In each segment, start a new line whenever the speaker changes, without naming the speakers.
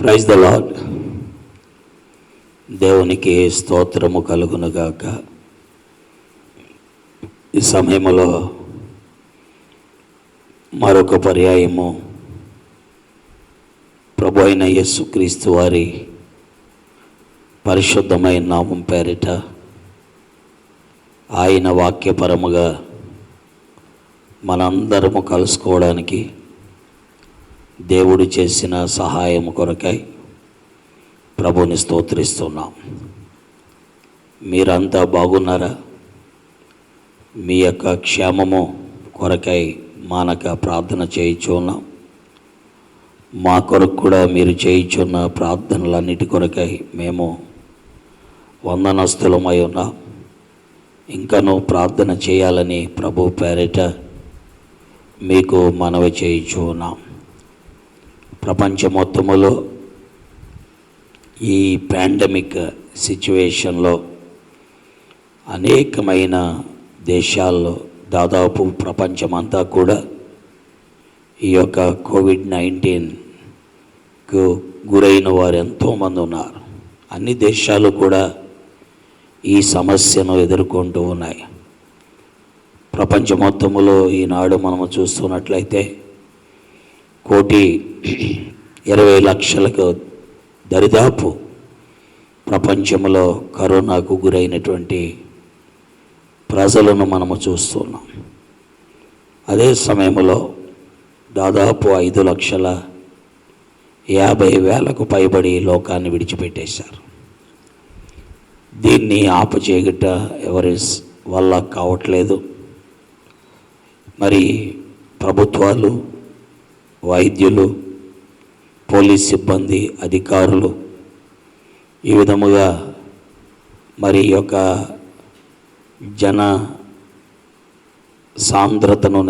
Praise the lord. దేవునికి స్తోత్రము కలుగునుగాక. ఈ సమయంలో మరొక పర్యాయము ప్రభు అయిన యేసుక్రీస్తు వారి పరిశుద్ధమైన నామం పేరిట ఆయన వాక్యపరముగా మనందరము కలుసుకోవడానికి దేవుడు చేసిన సహాయం కొరకై ప్రభుని స్తోత్రిస్తున్నాం. మీరంతా బాగున్నారా? మీ యొక్క క్షేమము కొరకై మానక ప్రార్థన చేయుచున్నాం. మా కొరకు కూడా మీరు చేయుచున్న ప్రార్థనలన్నిటి కొరకై మేము వందనస్తులమై ఉన్నాం. ఇంకనూ ప్రార్థన చేయాలని ప్రభు పేరిట మీకు మనవి చేయుచున్నాం. ప్రపంచ మొత్తములో ఈ పాండమిక్ సిచ్యువేషన్లో అనేకమైన దేశాల్లో దాదాపు ప్రపంచమంతా కూడా ఈ యొక్క కోవిడ్-19కు గురైన వారు ఎంతోమంది ఉన్నారు. అన్ని దేశాలు కూడా ఈ సమస్యను ఎదుర్కొంటూ ఉన్నాయి. ప్రపంచ మొత్తములో ఈనాడు మనము చూస్తున్నట్లయితే 1,20,00,000కు దరిదాపు ప్రపంచంలో కరోనాకు గురైనటువంటి ప్రజలను మనము చూస్తున్నాం. అదే సమయంలో దాదాపు 5,50,000కు పైబడి లోకాన్ని విడిచిపెట్టేశారు. దీన్ని ఆపుచేయగట ఎవరి వల్ల కావట్లేదు. మరి ప్రభుత్వాలు, వైద్యులు, పోలీస్ సిబ్బంది, అధికారులు ఈ విధముగా మరి యొక్క జన సాంద్రతను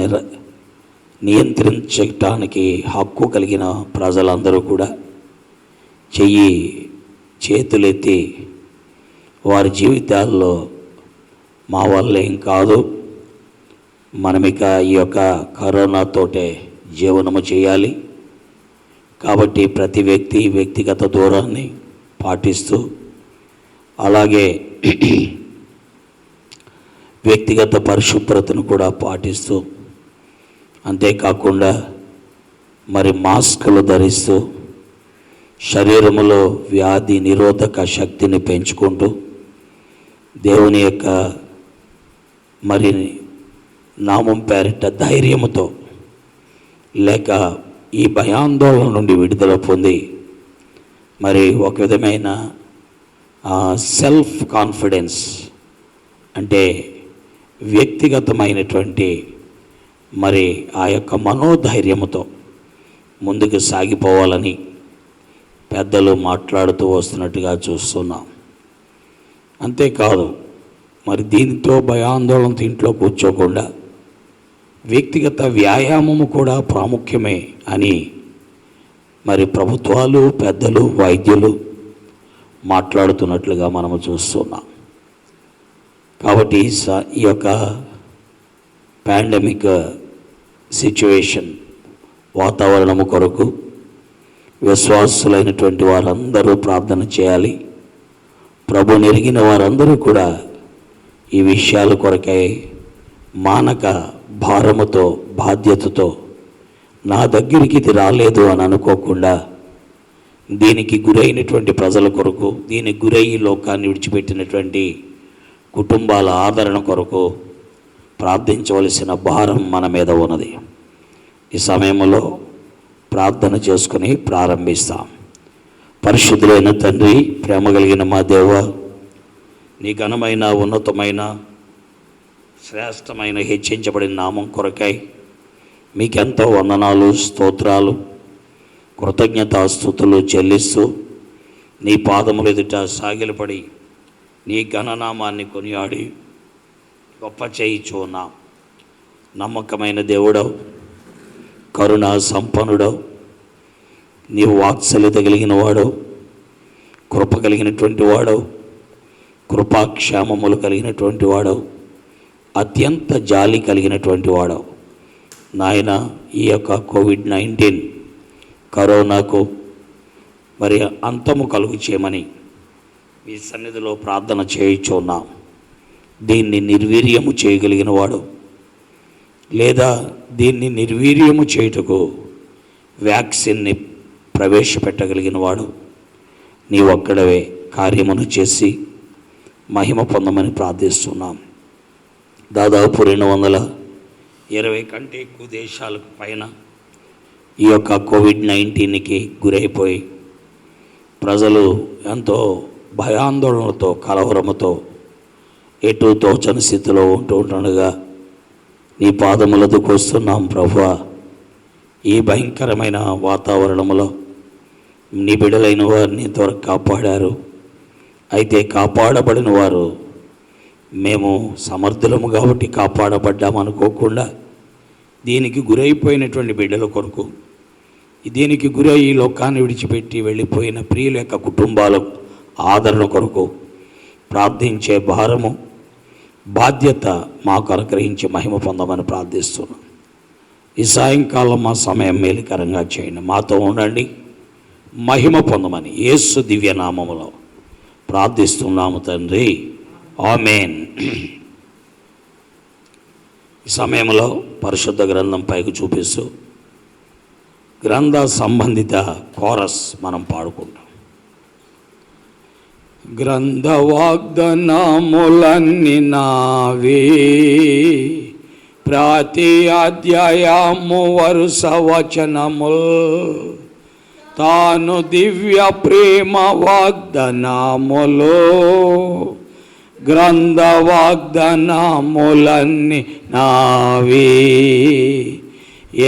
నియంత్రించటానికి హక్కు కలిగిన ప్రజలందరూ కూడా చేతులెత్తి వారి జీవితాల్లో మా వల్ల ఏం కాదు, మనమిక ఈ యొక్క కరోనాతోటే జీవనము చేయాలి, కాబట్టి ప్రతి వ్యక్తి వ్యక్తిగత దూరాన్ని పాటిస్తూ అలాగే వ్యక్తిగత పరిశుభ్రతను కూడా పాటిస్తూ అంతేకాకుండా మరి మాస్కులు ధరిస్తూ శరీరములో వ్యాధి నిరోధక శక్తిని పెంచుకుంటూ దేవుని యొక్క మరి నామం పేరిట ధైర్యముతో లేక ఈ భయాందోళన నుండి విడుదల పొంది మరి ఒక విధమైన సెల్ఫ్ కాన్ఫిడెన్స్ అంటే వ్యక్తిగతమైనటువంటి మరి ఆ యొక్క మనోధైర్యముతో ముందుకు సాగిపోవాలని పెద్దలు మాట్లాడుతూ వస్తున్నట్టుగా చూస్తున్నాం. అంతేకాదు మరి దీనితో భయాందోళనతో ఇంట్లో కూర్చోకుండా వ్యక్తిగత వ్యాయామము కూడా ప్రాముఖ్యమే అని మరి ప్రభుత్వాలు, పెద్దలు, వైద్యులు మాట్లాడుతున్నట్లుగా మనము చూస్తున్నాం. కాబట్టి ఈ యొక్క పాండమిక్ సిచ్యువేషన్ వాతావరణము కొరకు విశ్వాసులైనటువంటి వారందరూ ప్రార్థన చేయాలి. ప్రభు నెరిగిన వారందరూ కూడా ఈ విషయాల కొరకై మానక భారముతో, బాధ్యతతో నా దగ్గరికి ఇది రాలేదు అని అనుకోకుండా దీనికి గురైనటువంటి ప్రజల కొరకు, దీనికి గురై లోకాన్ని విడిచిపెట్టినటువంటి కుటుంబాల ఆదరణ కొరకు ప్రార్థించవలసిన భారం మన మీద ఉన్నది. ఈ సమయంలో ప్రార్థన చేసుకుని ప్రారంభిస్తాం. పరిశుద్ధులైన తండ్రి, ప్రేమ కలిగిన మా దేవ, నీ ఘనమైన, ఉన్నతమైన, శ్రేష్టమైన, హెచ్చించబడిన నామం కొరకై మీకెంతో వందనాలు, స్తోత్రాలు, కృతజ్ఞతాస్తుతులు చెల్లిస్తూ నీ పాదములు ఎదుట సాగిలపడి నీ ఘననామాన్ని కొనియాడి గొప్ప చేయుచున్నాం. నమ్మకమైన దేవుడవు, కరుణా సంపన్నుడవు, నీవు వాత్సల్యత కలిగిన వాడవు, కృప కలిగినటువంటి వాడవు, కృపాక్షేమములు కలిగినటువంటి వాడవు, అత్యంత జాలి కలిగినటువంటి వాడవు. నాయన, ఈ యొక్క కోవిడ్-19 కరోనాకు మరి అంతము కలుగు చేయమని మీ సన్నిధిలో ప్రార్థన చేయుచున్నాం. దీన్ని నిర్వీర్యము చేయగలిగిన వాడు, లేదా దీన్ని నిర్వీర్యము చేయుటకు వ్యాక్సిన్ని ప్రవేశపెట్టగలిగిన వాడు నీ ఒక్కడవే కార్యమును చేసి మహిమ పొందమని ప్రార్థిస్తున్నాం. దాదాపు 220 కంటే ఎక్కువ దేశాలకు పైన ఈ యొక్క కోవిడ్-19కి గురైపోయి ప్రజలు ఎంతో భయాందోళనలతో, కలవరముతో, ఎటు తోచని స్థితిలో ఉంటుండగా నీ పాదములతో వస్తున్నాం ప్రభువా. ఈ భయంకరమైన వాతావరణంలో నీ బిడ్డలైన వారిని త్వరగా కాపాడారు. అయితే కాపాడబడిన వారు మేము సమర్థులము కాబట్టి కాపాడబడ్డామనుకోకుండా దీనికి గురైపోయినటువంటి బిడ్డల కొరకు, దీనికి గురై ఈ లోకాన్ని విడిచిపెట్టి వెళ్ళిపోయిన ప్రియుల యొక్క కుటుంబాల ఆదరణ కొరకు ప్రార్థించే భారము, బాధ్యత మాకు అనుగ్రహించి మహిమ పొందమని ప్రార్థిస్తున్నాం. ఈ సాయంకాలం మా సమయం మేలుకరంగా చేయండి, మాతో ఉండండి, మహిమ పొందమని యేసు దివ్యనామములో ప్రార్థిస్తున్నాము తండ్రి, ఆమేన్. ఈ సమయంలో పరిశుద్ధ గ్రంథం పైకి చూపిస్తూ గ్రంథ సంబంధిత కోరస్ మనం పాడుకుంటాం. గ్రంథ వాగ్దానములన్నీ నావే, ప్రతి అధ్యాయము వరుస వచనముల్, తాను దివ్య ప్రేమ వాగ్దానములో, గ్రంథ వాగ్దానములన్నీ నావే.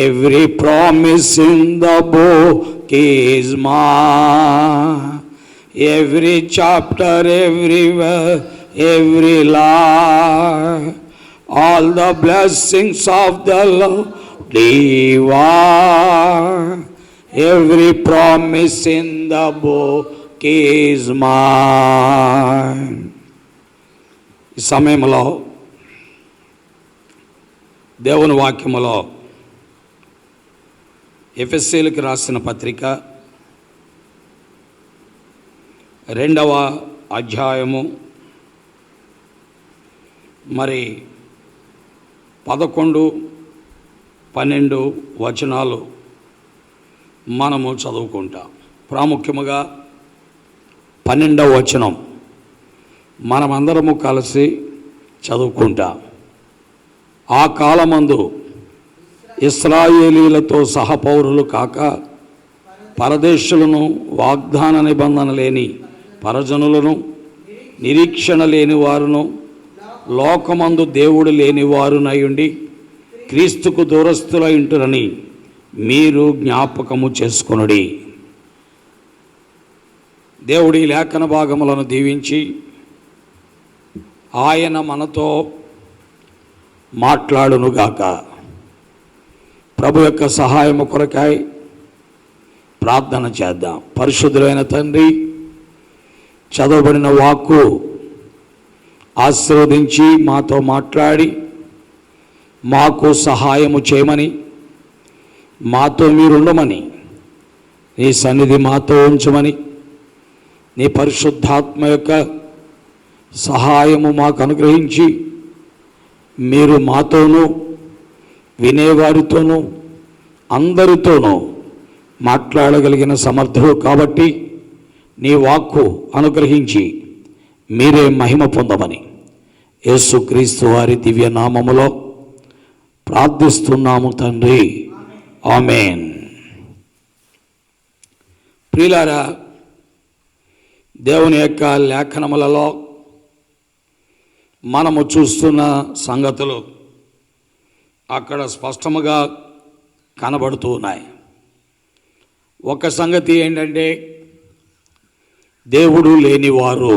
Every promise in the book is mine, every chapter, every verse, every line, all the blessings of the Lord divine, every promise in the book is mine. ఈ సమయంలో దేవుని వాక్యములో ఎఫెసీయులకు రాసిన పత్రిక 2వ అధ్యాయము మరి 11, 12 వచనాలు మనము చదువుకుంటాం. ప్రాముఖ్యముగా 12వ వచనం మనమందరము కలిసి చదువుకుంటాం. ఆ కాలమందు ఇశ్రాయేలీలతో సహపౌరులు కాక పరదేశులను, వాగ్దాన నిబంధన లేని పరజనులను, నిరీక్షణ లేని వారును, లోకమందు దేవుడు లేని వారునయుండి క్రీస్తుకు దూరస్తులైంటురని మీరు జ్ఞాపకము చేసుకొనుడి. దేవుడి లేఖన భాగములను దీవించి ఆయన మనతో మాట్లాడునుగాక. ప్రభు యొక్క సహాయము కొరకై ప్రార్థన చేద్దాం. పరిశుద్ధులైన తండ్రి, చదవబడిన వాక్కు ఆశీర్వదించి మాతో మాట్లాడి మాకు సహాయము చేయమని, మాతో మీరుండమని, నీ సన్నిధి మాతో ఉంచమని, నీ పరిశుద్ధాత్మ యొక్క సహాయము మాకు అనుగ్రహించి మీరు మాతోనూ వినేవారితోనూ అందరితోనూ మాట్లాడగలిగిన సమర్థుడు కాబట్టి నీ వాక్కు అనుగ్రహించి మీరే మహిమ పొందమని యేసుక్రీస్తు వారి దివ్య నామములో ప్రార్థిస్తున్నాము తండ్రి, ఆమేన్. ప్రియులారా, దేవుని యొక్క లేఖనములలో మనము చూస్తున్న సంగతులు అక్కడ స్పష్టముగా కనబడుతూ ఉన్నాయి. ఒక సంగతి ఏంటంటే, దేవుడు లేనివారు,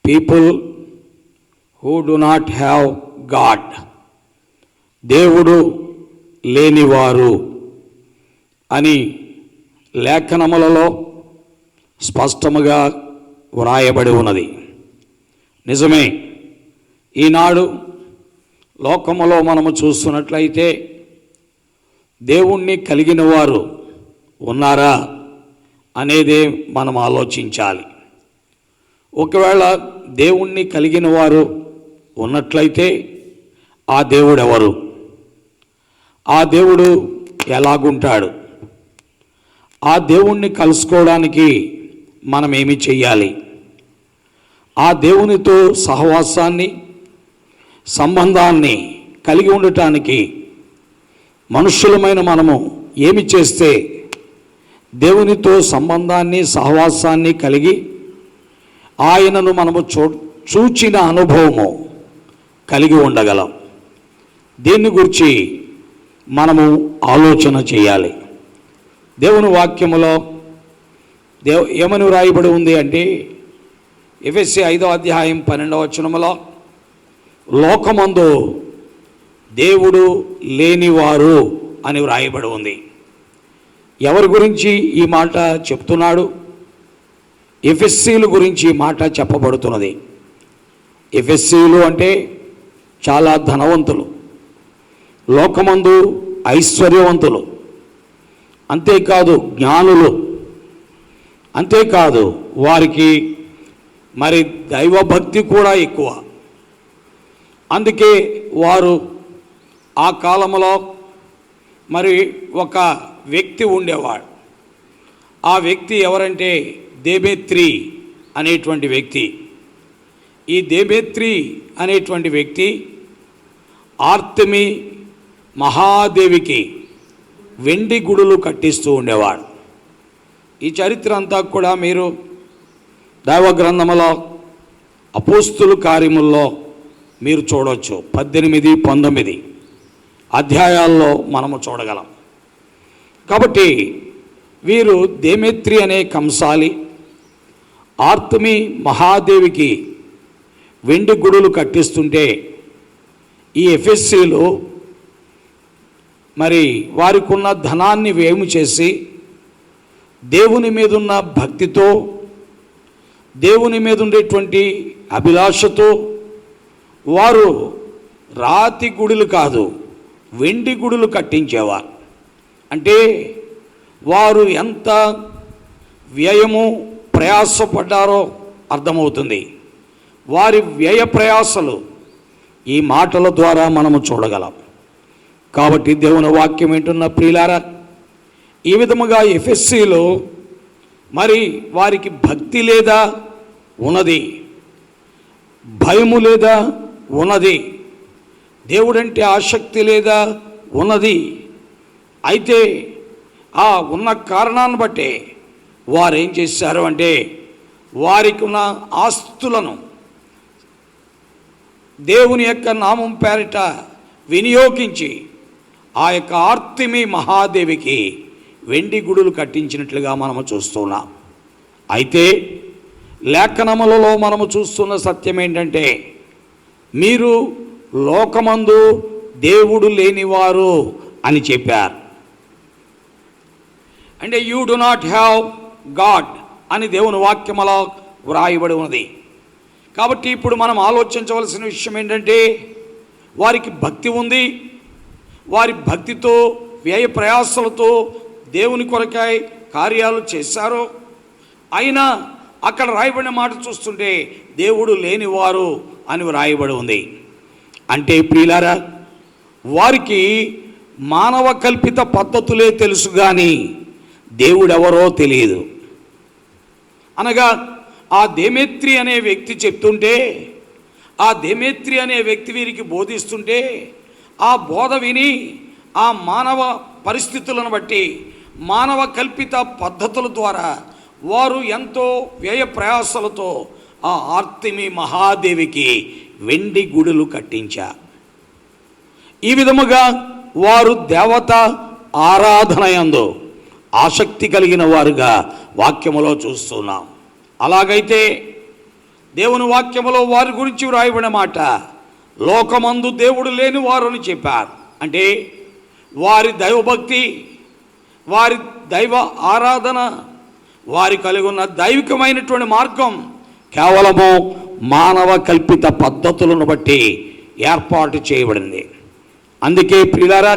people who do not have God, దేవుడు లేనివారు అని లేఖనములలో స్పష్టముగా వ్రాయబడి ఉన్నది. నిజమే, ఈనాడు లోకములో మనము చూస్తున్నట్లయితే దేవుణ్ణి కలిగిన వారు ఉన్నారా అనేది మనం ఆలోచించాలి. ఒకవేళ దేవుణ్ణి కలిగిన వారు ఉన్నట్లయితే ఆ దేవుడు ఎవరు? ఆ దేవుడు ఎలాగుంటాడు? ఆ దేవుణ్ణి కలుసుకోవడానికి మనం ఏమి చెయ్యాలి? ఆ దేవునితో సహవాసాన్ని, సంబంధాన్ని కలిగి ఉండటానికి మనుష్యులమైన మనము ఏమి చేస్తే దేవునితో సంబంధాన్ని, సహవాసాన్ని కలిగి ఆయనను మనము చూచిన అనుభవము కలిగి ఉండగలం? దీన్ని గురించి మనము ఆలోచన చేయాలి. దేవుని వాక్యములో ఏమని వ్రాయబడి ఉంది అంటే, ఎఫెసీ 5వ అధ్యాయం 12వ వచనములో, లోకమందు దేవుడు లేనివారు అని వ్రాయబడి ఉంది. ఎవరి గురించి ఈ మాట చెప్తున్నాడు? ఎఫెసీల గురించి ఈ మాట చెప్పబడుతున్నది. ఎఫెసీలు అంటే చాలా ధనవంతులు, లోకమందు ఐశ్వర్యవంతులు, అంతేకాదు జ్ఞానులు, అంతేకాదు వారికి మరి దైవభక్తి కూడా ఎక్కువ. అందుకే వారు ఆ కాలంలో మరి ఒక వ్యక్తి ఉండేవాడు. ఆ వ్యక్తి ఎవరంటే దేమేత్రి అనేటువంటి వ్యక్తి. ఈ దేమేత్రి అనేటువంటి వ్యక్తి ఆర్తెమి మహాదేవికి వెండి గుడులు కట్టిస్తూ ఉండేవాడు. ఈ చరిత్ర అంతా కూడా మీరు దైవ గ్రంథములో అపోస్తుల కార్యముల్లో మీరు చూడవచ్చు. 18, 19 అధ్యాయాల్లో మనము చూడగలం. కాబట్టి వీరు దేమేత్రి అనే కంసాలి ఆర్తెమి మహాదేవికి వెండి గుడులు కట్టిస్తుంటే, ఈ ఎఫెసీలు మరి వారికి ఉన్న ధనాన్ని వ్యయం చేసి దేవుని మీద ఉన్న భక్తితో, దేవుని మీద ఉండేటువంటి అభిలాషతో వారు రాతి గుడులు కాదు, వెండి గుడులు కట్టించేవారు. అంటే వారు ఎంత వ్యయము ప్రయాసపడ్డారో అర్థమవుతుంది. వారి వ్యయ ప్రయాసలు ఈ మాటల ద్వారా మనము చూడగలం. కాబట్టి దేవుని వాక్యం ఏంటున్న ప్రియులారా, ఈ విధముగా ఎఫెసీలో మరి వారికి భక్తి లేదా ఉన్నది, భయము లేదా ఉన్నది, దేవుడంటే ఆసక్తి లేదా ఉన్నది. అయితే ఆ ఉన్న కారణాన్ని బట్టే వారు ఏం చేశారు అంటే, వారికి ఉన్న ఆస్తులను దేవుని యొక్క నామం పేరిట వినియోగించి ఆ యొక్క ఆర్తెమి మహాదేవికి వెండి గుడులు కట్టించినట్లుగా మనము చూస్తున్నాం. అయితే లేఖనములలో మనము చూస్తున్న సత్యం ఏంటంటే, మీరు లోకమందు దేవుడు లేనివారు అని చెప్పారు. అంటే you do not have God అని దేవుని వాక్యములో వ్రాయబడి ఉన్నది. కాబట్టి ఇప్పుడు మనం ఆలోచించవలసిన విషయం ఏంటంటే, వారికి భక్తి ఉంది, వారి భక్తితో వ్యయ ప్రయాసలతో దేవుని కొరకాయ కార్యాలు చేశారు. అయినా అక్కడ రాయబడిన మాట చూస్తుంటే దేవుడు లేనివారు అని వ్రాయబడి ఉంది. అంటే ప్రియులారా, వారికి మానవ కల్పిత పద్ధతులే తెలుసు కానీ దేవుడెవరో తెలియదు. అనగా ఆ దేమేత్రి అనే వ్యక్తి చెప్తుంటే, ఆ దేమేత్రి అనే వ్యక్తి వీరికి బోధిస్తుంటే, ఆ బోధ విని ఆ మానవ పరిస్థితులను బట్టి, మానవ కల్పిత పద్ధతుల ద్వారా వారు ఎంతో వ్యయ ప్రయాసలతో ఆ ఆర్తెమి మహాదేవికి వెండి గుడులు కట్టించారు. ఈ విధముగా వారు దేవత ఆరాధన యందు ఆసక్తి కలిగిన వారుగా వాక్యములో చూస్తున్నాం. అలాగైతే దేవుని వాక్యములో వారి గురించి వ్రాయబడిన మాట, లోకమందు దేవుడు లేని వారు అని చెప్పారు. అంటే వారి దైవభక్తి, వారి దైవ ఆరాధన, వారి కలిగి ఉన్న దైవికమైనటువంటి మార్గం కేవలము మానవ కల్పిత పద్ధతులను బట్టి ఏర్పాటు చేయబడింది. అందుకే ప్రియులారా,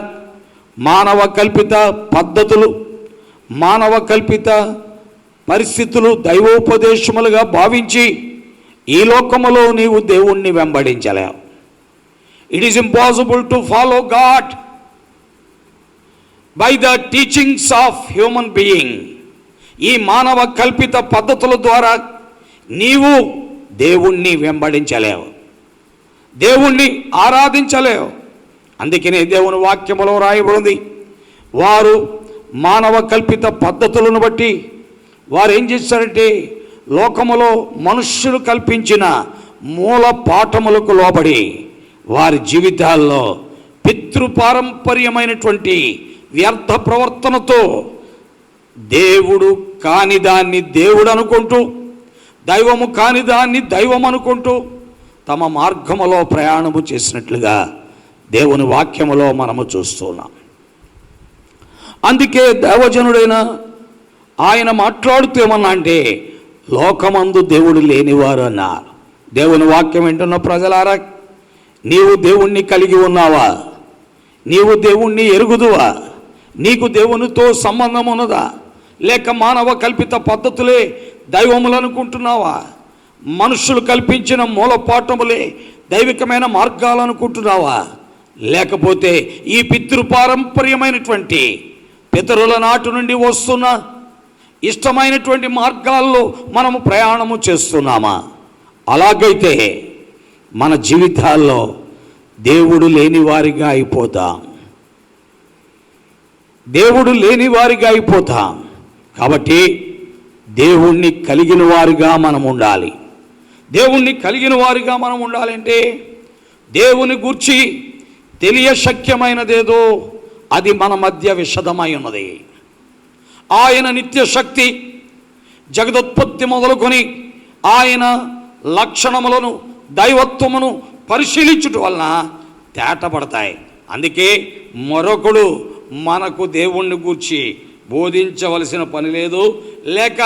మానవ కల్పిత పద్ధతులు, మానవ కల్పిత పరిస్థితులు దైవోపదేశములుగా భావించి ఈ లోకములో నీవు దేవుణ్ణి వెంబడించలేవు. It is impossible to follow God by the teachings of human being. ఈ మానవ కల్పిత పద్ధతుల ద్వారా నీవు దేవుణ్ణి వెంబడించలేవు, దేవుణ్ణి ఆరాధించలేవు. అందుకనే దేవుని వాక్యములో రాయబడింది, వారు మానవ కల్పిత పద్ధతులను బట్టి వారు ఏం చేస్తారంటే లోకములో మనుష్యులు కల్పించిన మూల పాఠములకు లోబడి వారి జీవితాల్లో పితృపారంపర్యమైనటువంటి వ్యర్థ ప్రవర్తనతో దేవుడు కాని దాన్ని దేవుడు అనుకుంటూ, దైవము కాని దాన్ని దైవం అనుకుంటూ తమ మార్గములో ప్రయాణము చేసినట్లుగా దేవుని వాక్యములో మనము చూస్తున్నాం. అందుకే దేవజనుడైన ఆయన మాట్లాడుతూ ఏమన్నా అంటే, లోకమందు దేవుడు లేనివారు అన్నారు. దేవుని వాక్యం వింటున్న ప్రజలారా, నీవు దేవుణ్ణి కలిగి ఉన్నావా? నీవు దేవుణ్ణి ఎరుగుదువా? నీకు దేవునితో సంబంధం ఉన్నదా? లేక మానవ కల్పిత పద్ధతులే దైవములు అనుకుంటున్నావా? మనుషులు కల్పించిన మూలపాఠములే దైవికమైన మార్గాలు అనుకుంటున్నావా? లేకపోతే ఈ పితృపారంపర్యమైనటువంటి పితరుల నాటి నుండి వస్తున్న ఇష్టమైనటువంటి మార్గాల్లో మనము ప్రయాణము చేస్తున్నామా? అలాగైతే మన జీవితాల్లో దేవుడు లేని వారిగా అయిపోతాం, దేవుడు లేని వారిగా అయిపోతాం. కాబట్టి దేవుణ్ణి కలిగిన వారిగా మనం ఉండాలి. దేవుణ్ణి కలిగిన వారిగా మనం ఉండాలంటే దేవుని గూర్చి తెలియశక్యమైనదేదో అది మన మధ్య విశదమై ఉన్నది. ఆయన నిత్య శక్తి, జగదుత్పత్తి మొదలుకొని ఆయన లక్షణములను దైవత్వమును పరిశీలించుట వలన తేటపడతాయి. అందుకే మరొకడు మనకు దేవుణ్ణి గూర్చి బోధించవలసిన పని లేదు, లేక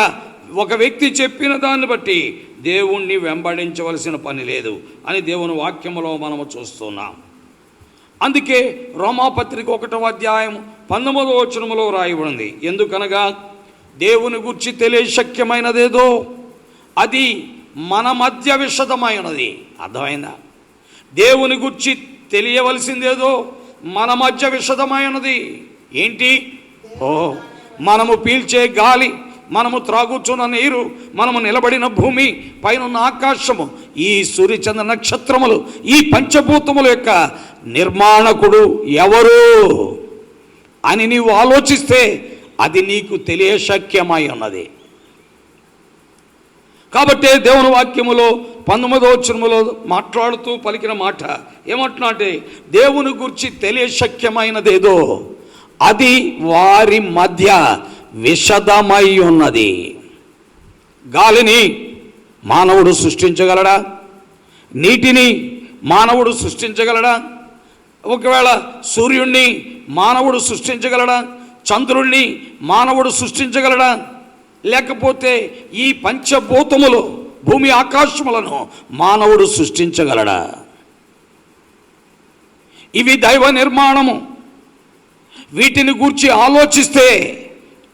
ఒక వ్యక్తి చెప్పిన దాన్ని బట్టి దేవుణ్ణి వెంబడించవలసిన పని లేదు అని దేవుని వాక్యములో మనము చూస్తున్నాం. అందుకే రోమాపత్రిక 1వ అధ్యాయం 19వ వచనములో రాయబడింది, ఎందుకనగా దేవుని గూర్చి తెలియశక్యమైనదేదో అది మన మధ్య విశదమైనది. అర్థమైందా? దేవుని గూర్చి తెలియవలసిందేదో మన మధ్య విశదమైనది. ఏంటి? మనము పీల్చే గాలి, మనము త్రాగుచున్న నీరు, మనము నిలబడిన భూమి, పైన ఆకాశము, ఈ సూర్యచంద్ర నక్షత్రములు, ఈ పంచభూతముల యొక్క నిర్మాణకుడు ఎవరు అని నీవు ఆలోచిస్తే అది నీకు తెలియశక్యమై ఉన్నది. కాబట్టి దేవుని వాక్యములో 19వ వచనములో మాట్లాడుతూ పలికిన మాట ఏమంటున్నా అంటే, దేవుని గురించి తెలియశక్యమైనదేదో అది వారి మధ్య విశదమై ఉన్నది. గాలిని మానవుడు సృష్టించగలడా? నీటిని మానవుడు సృష్టించగలడా? ఒకవేళ సూర్యుణ్ణి మానవుడు సృష్టించగలడా? చంద్రుణ్ణి మానవుడు సృష్టించగలడా? లేకపోతే ఈ పంచభూతములు, భూమి ఆకాశములను మానవుడు సృష్టించగలడా? ఇవి దైవ నిర్మాణము. వీటిని గూర్చి ఆలోచిస్తే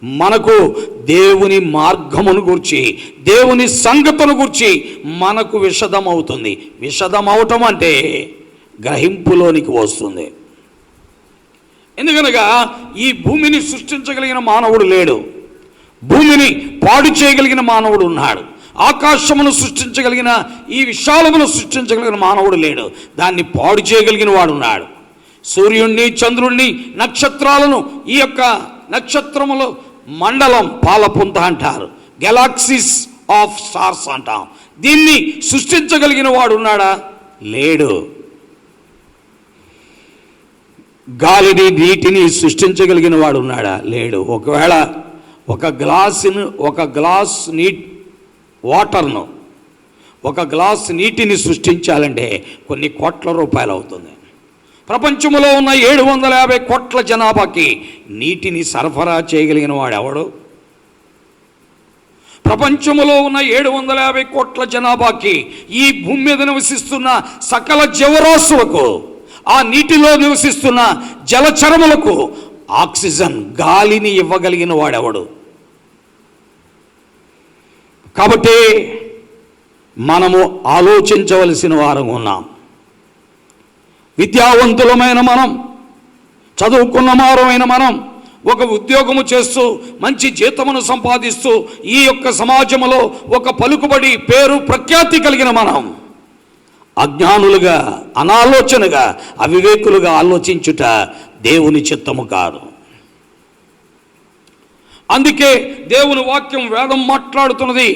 మనకు దేవుని మార్గమును గూర్చి, దేవుని సంగతును గూర్చి మనకు విశదమవుతుంది. విశదమవటం అంటే గ్రహింపులోనికి వస్తుంది. ఎందుకనగా ఈ భూమిని సృష్టించగలిగిన మానవుడు లేడు, భూమిని పాడు చేయగలిగిన మానవుడు ఉన్నాడు. ఆకాశమును సృష్టించగలిగిన, ఈ విశాలమును సృష్టించగలిగిన మానవుడు లేడు, దాన్ని పాడు చేయగలిగిన వాడు ఉన్నాడు. సూర్యుణ్ణి, చంద్రుణ్ణి, నక్షత్రాలను, ఈ యొక్క నక్షత్రములు మండలం పాలపుంత అంటారు, గెలాక్సీస్ ఆఫ్ స్టార్స్ అంటాం. దీన్ని సృష్టించగలిగిన వాడు ఉన్నాడా? లేడు. గాలిని, నీటిని సృష్టించగలిగిన వాడు ఉన్నాడా? లేడు. ఒకవేళ ఒక గ్లాస్ వాటర్ను, ఒక గ్లాస్ నీటిని సృష్టించాలంటే కొన్ని కోట్ల రూపాయలు అవుతుంది. ప్రపంచంలో ఉన్న 750 కోట్ల జనాభాకి నీటిని సరఫరా చేయగలిగిన వాడు ఎవడు? ప్రపంచంలో ఉన్న 750 కోట్ల జనాభాకి, ఈ భూమి మీద నివసిస్తున్న సకల జీవరాశులకు, ఆ నీటిలో నివసిస్తున్న జలచరములకు ఆక్సిజన్ గాలిని ఇవ్వగలిగిన వాడెవడు? కాబట్టి మనము ఆలోచించవలసిన వారం ఉన్నాం. విద్యావంతులమైన మనం, చదువుకున్న వారమైన మనం, ఒక ఉద్యోగము చేస్తూ మంచి జీతమును సంపాదిస్తూ ఈ యొక్క సమాజంలో ఒక పలుకుబడి, పేరు, ప్రఖ్యాతి కలిగిన మనం అజ్ఞానులుగా, అనాలోచనగా, అవివేకులుగా ఆలోచించుట దేవుని చిత్తము కాదు. అందుకే దేవుని వాక్యం, వేదం మాట్లాడుతున్నది,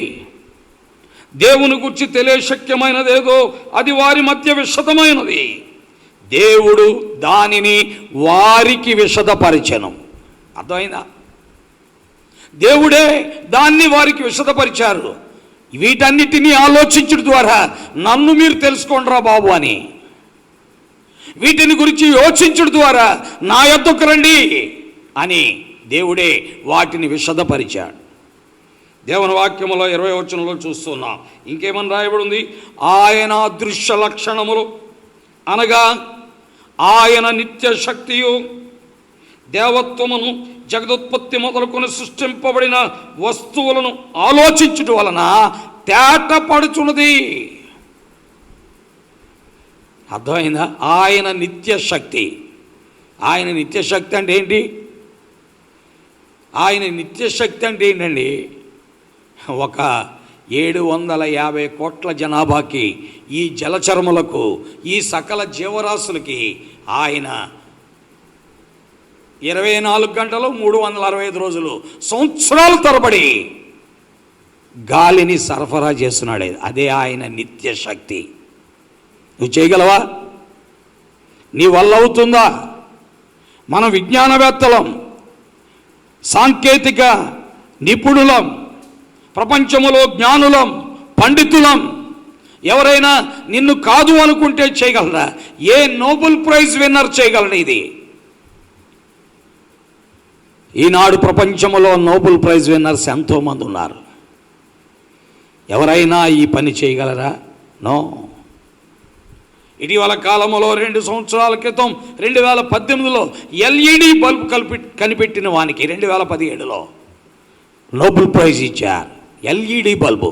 దేవుని గురించి తెలియశక్యమైనదేదో అది వారి మధ్య విషదమైనది, దేవుడు దానిని వారికి విషదపరిచెను. అర్థమైందా? దేవుడే దాన్ని వారికి విషదపరిచారు. వీటన్నిటినీ ఆలోచించడం ద్వారా నన్ను మీరు తెలుసుకోండిరా బాబు అని, వీటిని గురించి యోచించడం ద్వారా నా యొద్దకు రండి అని దేవుడే వాటిని విషదపరిచాడు. దేవుని వాక్యములో 20వ వచనంలో చూస్తున్నాం. ఇంకేమని రాయబడి ఉంది? ఆయన అదృశ్య లక్షణములు అనగా ఆయన నిత్య శక్తియు, దేవత్వమును, జగదుత్పత్తి మొదలుకొని సృష్టింపబడిన వస్తువులను ఆలోచించుట వలన తేటపడుచున్నది. అర్థమైందా? ఆయన నిత్య శక్తి. ఆయన నిత్య శక్తి అంటే ఏంటి? ఆయన నిత్య శక్తి అంటే ఏంటండి? ఒక 750 కోట్ల జనాభాకి, ఈ జలచరములకు, ఈ సకల జీవరాశులకి ఆయన 24 గంటలు 365 రోజులు సంవత్సరాల తరబడి గాలిని సరఫరా చేస్తున్నాడు. అదే ఆయన నిత్య శక్తి. నువ్వు చేయగలవా? నీ వల్ల అవుతుందా? మన విజ్ఞానవేత్తలం, సాంకేతిక నిపుణులం, ప్రపంచములో జ్ఞానులం, పండితులం, ఎవరైనా నిన్ను కాదు అనుకుంటే చేయగలరా? ఏ నోబెల్ ప్రైజ్ విన్నర్ చేయగలరా ఇది? ఈనాడు ప్రపంచంలో నోబెల్ ప్రైజ్ విన్నర్స్ ఎంతోమంది ఉన్నారు. ఎవరైనా ఈ పని చేయగలరా? నో. ఇటీవల కాలంలో 2 సంవత్సరాల క్రితం 2018లో ఎల్ఈడి బల్బ్ కనిపెట్టిన వానికి 2017లో నోబెల్ ప్రైజ్ ఇచ్చారు. LED bulb.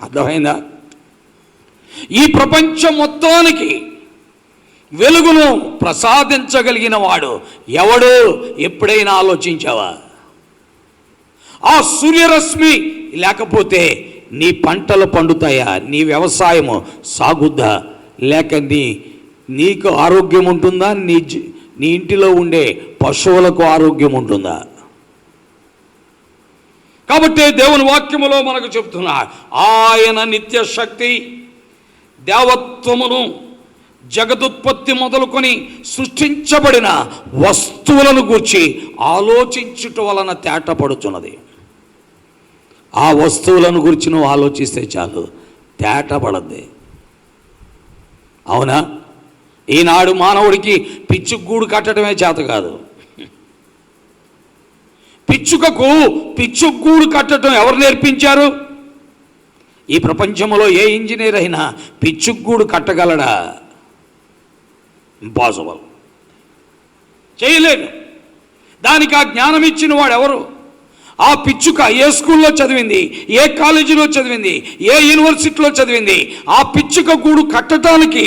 అర్థమైందా? ఈ ప్రపంచం మొత్తానికి వెలుగును ప్రసాదించగలిగిన వాడు ఎవడు? ఎప్పుడైనా ఆలోచించావా? ఆ సూర్యరశ్మి లేకపోతే నీ పంటలు పండుతాయా? నీ వ్యవసాయము సాగుద్దా? లేక నీకు ఆరోగ్యం ఉంటుందా? నీ ఇంటిలో ఉండే పశువులకు ఆరోగ్యం ఉంటుందా? కాబట్టి దేవుని వాక్యములో మనకు చెప్తున్నారు, ఆయన నిత్య శక్తి, దేవత్వమును, జగదుత్పత్తి మొదలుకొని సృష్టించబడిన వస్తువులను గూర్చి ఆలోచించుట వలన తేటపడుచున్నది. ఆ వస్తువులను గురించి నువ్వు ఆలోచిస్తే చాలు, తేటపడద్ది. అవునా? ఈనాడు మానవుడికి పిచ్చుగూడు కట్టడమే చేత కాదు. పిచ్చుకకు పిచ్చుగూడు కట్టడం ఎవరు నేర్పించారు? ఈ ప్రపంచంలో ఏ ఇంజనీర్ అయినా పిచ్చుగూడు కట్టగలడా? ఇంపాసిబుల్. చేయలేడు. దానికి ఆ జ్ఞానం ఇచ్చిన వాడు ఎవరు? ఆ పిచ్చుక ఏ స్కూల్లో చదివింది, ఏ కాలేజీలో చదివింది, ఏ యూనివర్సిటీలో చదివింది? ఆ పిచ్చుక గూడు కట్టడానికి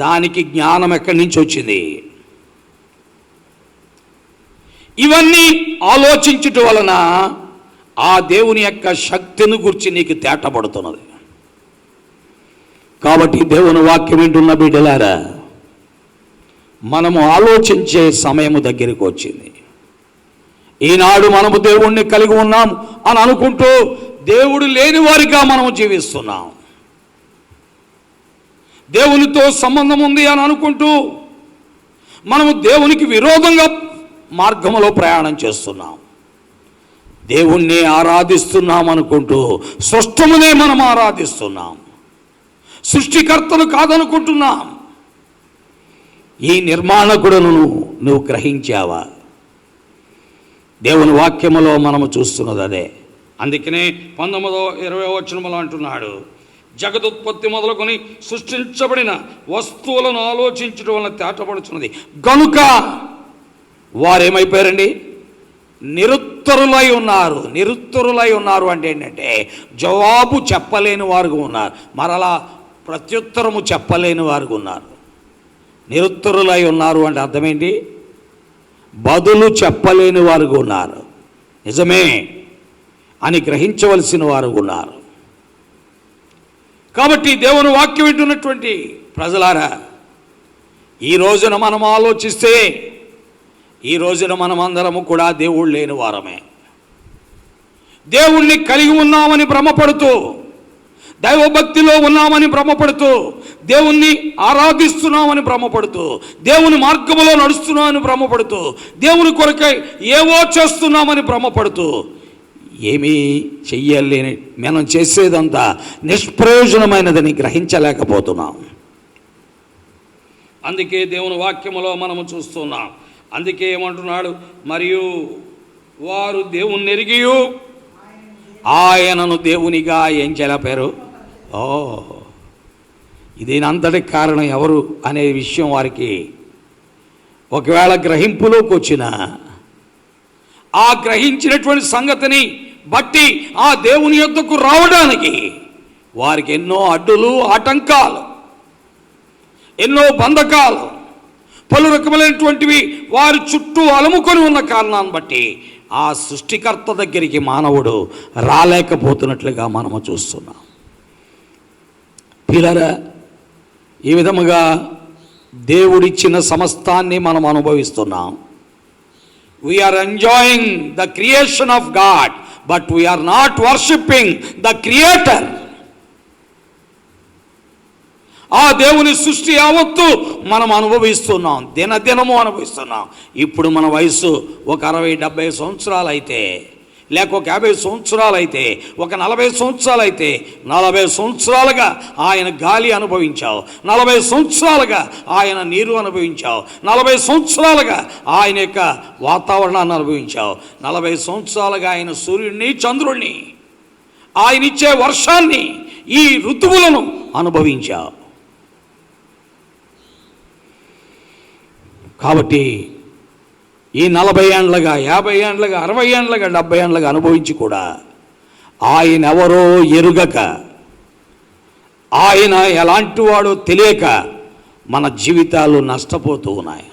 దానికి జ్ఞానం ఎక్కడి నుంచి వచ్చింది? ఇవన్నీ ఆలోచించుట వలన ఆ దేవుని యొక్క శక్తిని గురించి నీకు తేటపడుతున్నది. కాబట్టి దేవుని వాక్యం వింటున్న బిడ్డలారా, మనము ఆలోచించే సమయము దగ్గరికి వచ్చింది. ఈనాడు మనము దేవుణ్ణి కలిగి ఉన్నాం అని అనుకుంటూ దేవుడు లేని వారిగా మనము జీవిస్తున్నాం. దేవునితో సంబంధం ఉంది అని అనుకుంటూ మనము దేవునికి విరోధంగా మార్గంలో ప్రయాణం చేస్తున్నాం. దేవుణ్ణి ఆరాధిస్తున్నాం అనుకుంటూ సృష్టమునే మనం ఆరాధిస్తున్నాం. సృష్టికర్తను కాదనుకుంటున్నాం. ఈ నిర్మాణకుడును నువ్వు గ్రహించావా? దేవుని వాక్యములో మనము చూస్తున్నది అదే. అందుకనే 19వ 20వ వచనములో అంటున్నాడు, జగదుత్పత్తి మొదలుకొని సృష్టించబడిన వస్తువులను ఆలోచించడం వలన తేటపడుచున్నది. గనుక వారేమైపోయారండి? నిరుత్తరులై ఉన్నారు. నిరుత్తరులై ఉన్నారు అంటే ఏంటంటే జవాబు చెప్పలేని వారుగా ఉన్నారు, మరలా ప్రత్యుత్తరము చెప్పలేని వారుగా ఉన్నారు. నిరుత్తరులై ఉన్నారు అంటే అర్థమేంటి? బదులు చెప్పలేని వారుగా ఉన్నారు. నిజమే అని గ్రహించవలసిన వారు ఉన్నారు. కాబట్టి దేవుని వాక్యం వింటున్నటువంటి ప్రజలారా, ఈ రోజున మనం ఆలోచిస్తే ఈ రోజున మనమందరము కూడా దేవుడు లేని వారమే. దేవుణ్ణి కలిగి ఉన్నామని భ్రమపడుతూ, దైవభక్తిలో ఉన్నామని భ్రమపడుతూ, దేవుణ్ణి ఆరాధిస్తున్నామని భ్రమపడుతూ, దేవుని మార్గములో నడుస్తున్నామని భ్రమపడుతూ, దేవుని కొరకై ఏవో చేస్తున్నామని భ్రమపడుతూ, ఏమీ చెయ్యలేని మనం చేసేదంతా నిష్ప్రయోజనమైనదని గ్రహించలేకపోతున్నాం. అందుకే దేవుని వాక్యములో మనము చూస్తున్నాం. అందుకే ఏమంటున్నాడు? మరియు వారు దేవుణ్ణి ఎరిగియు ఆయనను దేవునిగా ఏం చేయలేపారు. దీనంతటికి కారణం ఎవరు అనే విషయం వారికి ఒకవేళ గ్రహింపులోకి వచ్చిన ఆ గ్రహించినటువంటి సంగతిని బట్టి ఆ దేవుని యొద్దకు రావడానికి వారికి ఎన్నో అడ్డులు, ఆటంకాలు, ఎన్నో బంధకాలు, పలు రకములైనటువంటివి వారి చుట్టూ అలుముకొని ఉన్న కారణాన్ని బట్టి ఆ సృష్టికర్త దగ్గరికి మానవుడు రాలేకపోతున్నట్లుగా మనము చూస్తున్నాం. పిల్లరా, ఈ విధముగా దేవుడిచ్చిన సమస్తాన్ని మనం అనుభవిస్తున్నాం. We are enjoying the creation of God, but we are not worshipping the creator. ఆ దేవుని సృష్టి యావత్తు మనం అనుభవిస్తున్నాం, దినదినము అనుభవిస్తున్నాం. ఇప్పుడు మన వయసు ఒక 60-70 సంవత్సరాలు అయితే, లేక ఒక 50 సంవత్సరాలు అయితే, ఒక 40 సంవత్సరాలు అయితే, 40 సంవత్సరాలుగా ఆయన గాలి అనుభవించావు, 40 సంవత్సరాలుగా ఆయన నీరు అనుభవించావు, 40 సంవత్సరాలుగా ఆయన యొక్క వాతావరణాన్ని అనుభవించావు, 40 సంవత్సరాలుగా ఆయన సూర్యుడిని, చంద్రుడిని, ఆయన ఇచ్చే వర్షాన్ని, ఈ ఋతువులను అనుభవించావు. కాబట్టి ఈ 40 ఏండ్లుగా, 50 ఏండ్లుగా, 60 ఏండ్లుగా, 70 ఏండ్లుగా అనుభవించి కూడా ఆయన ఎవరో ఎరుగక, ఆయన ఎలాంటి వాడో తెలియక మన జీవితాలు నష్టపోతూ ఉన్నాయి.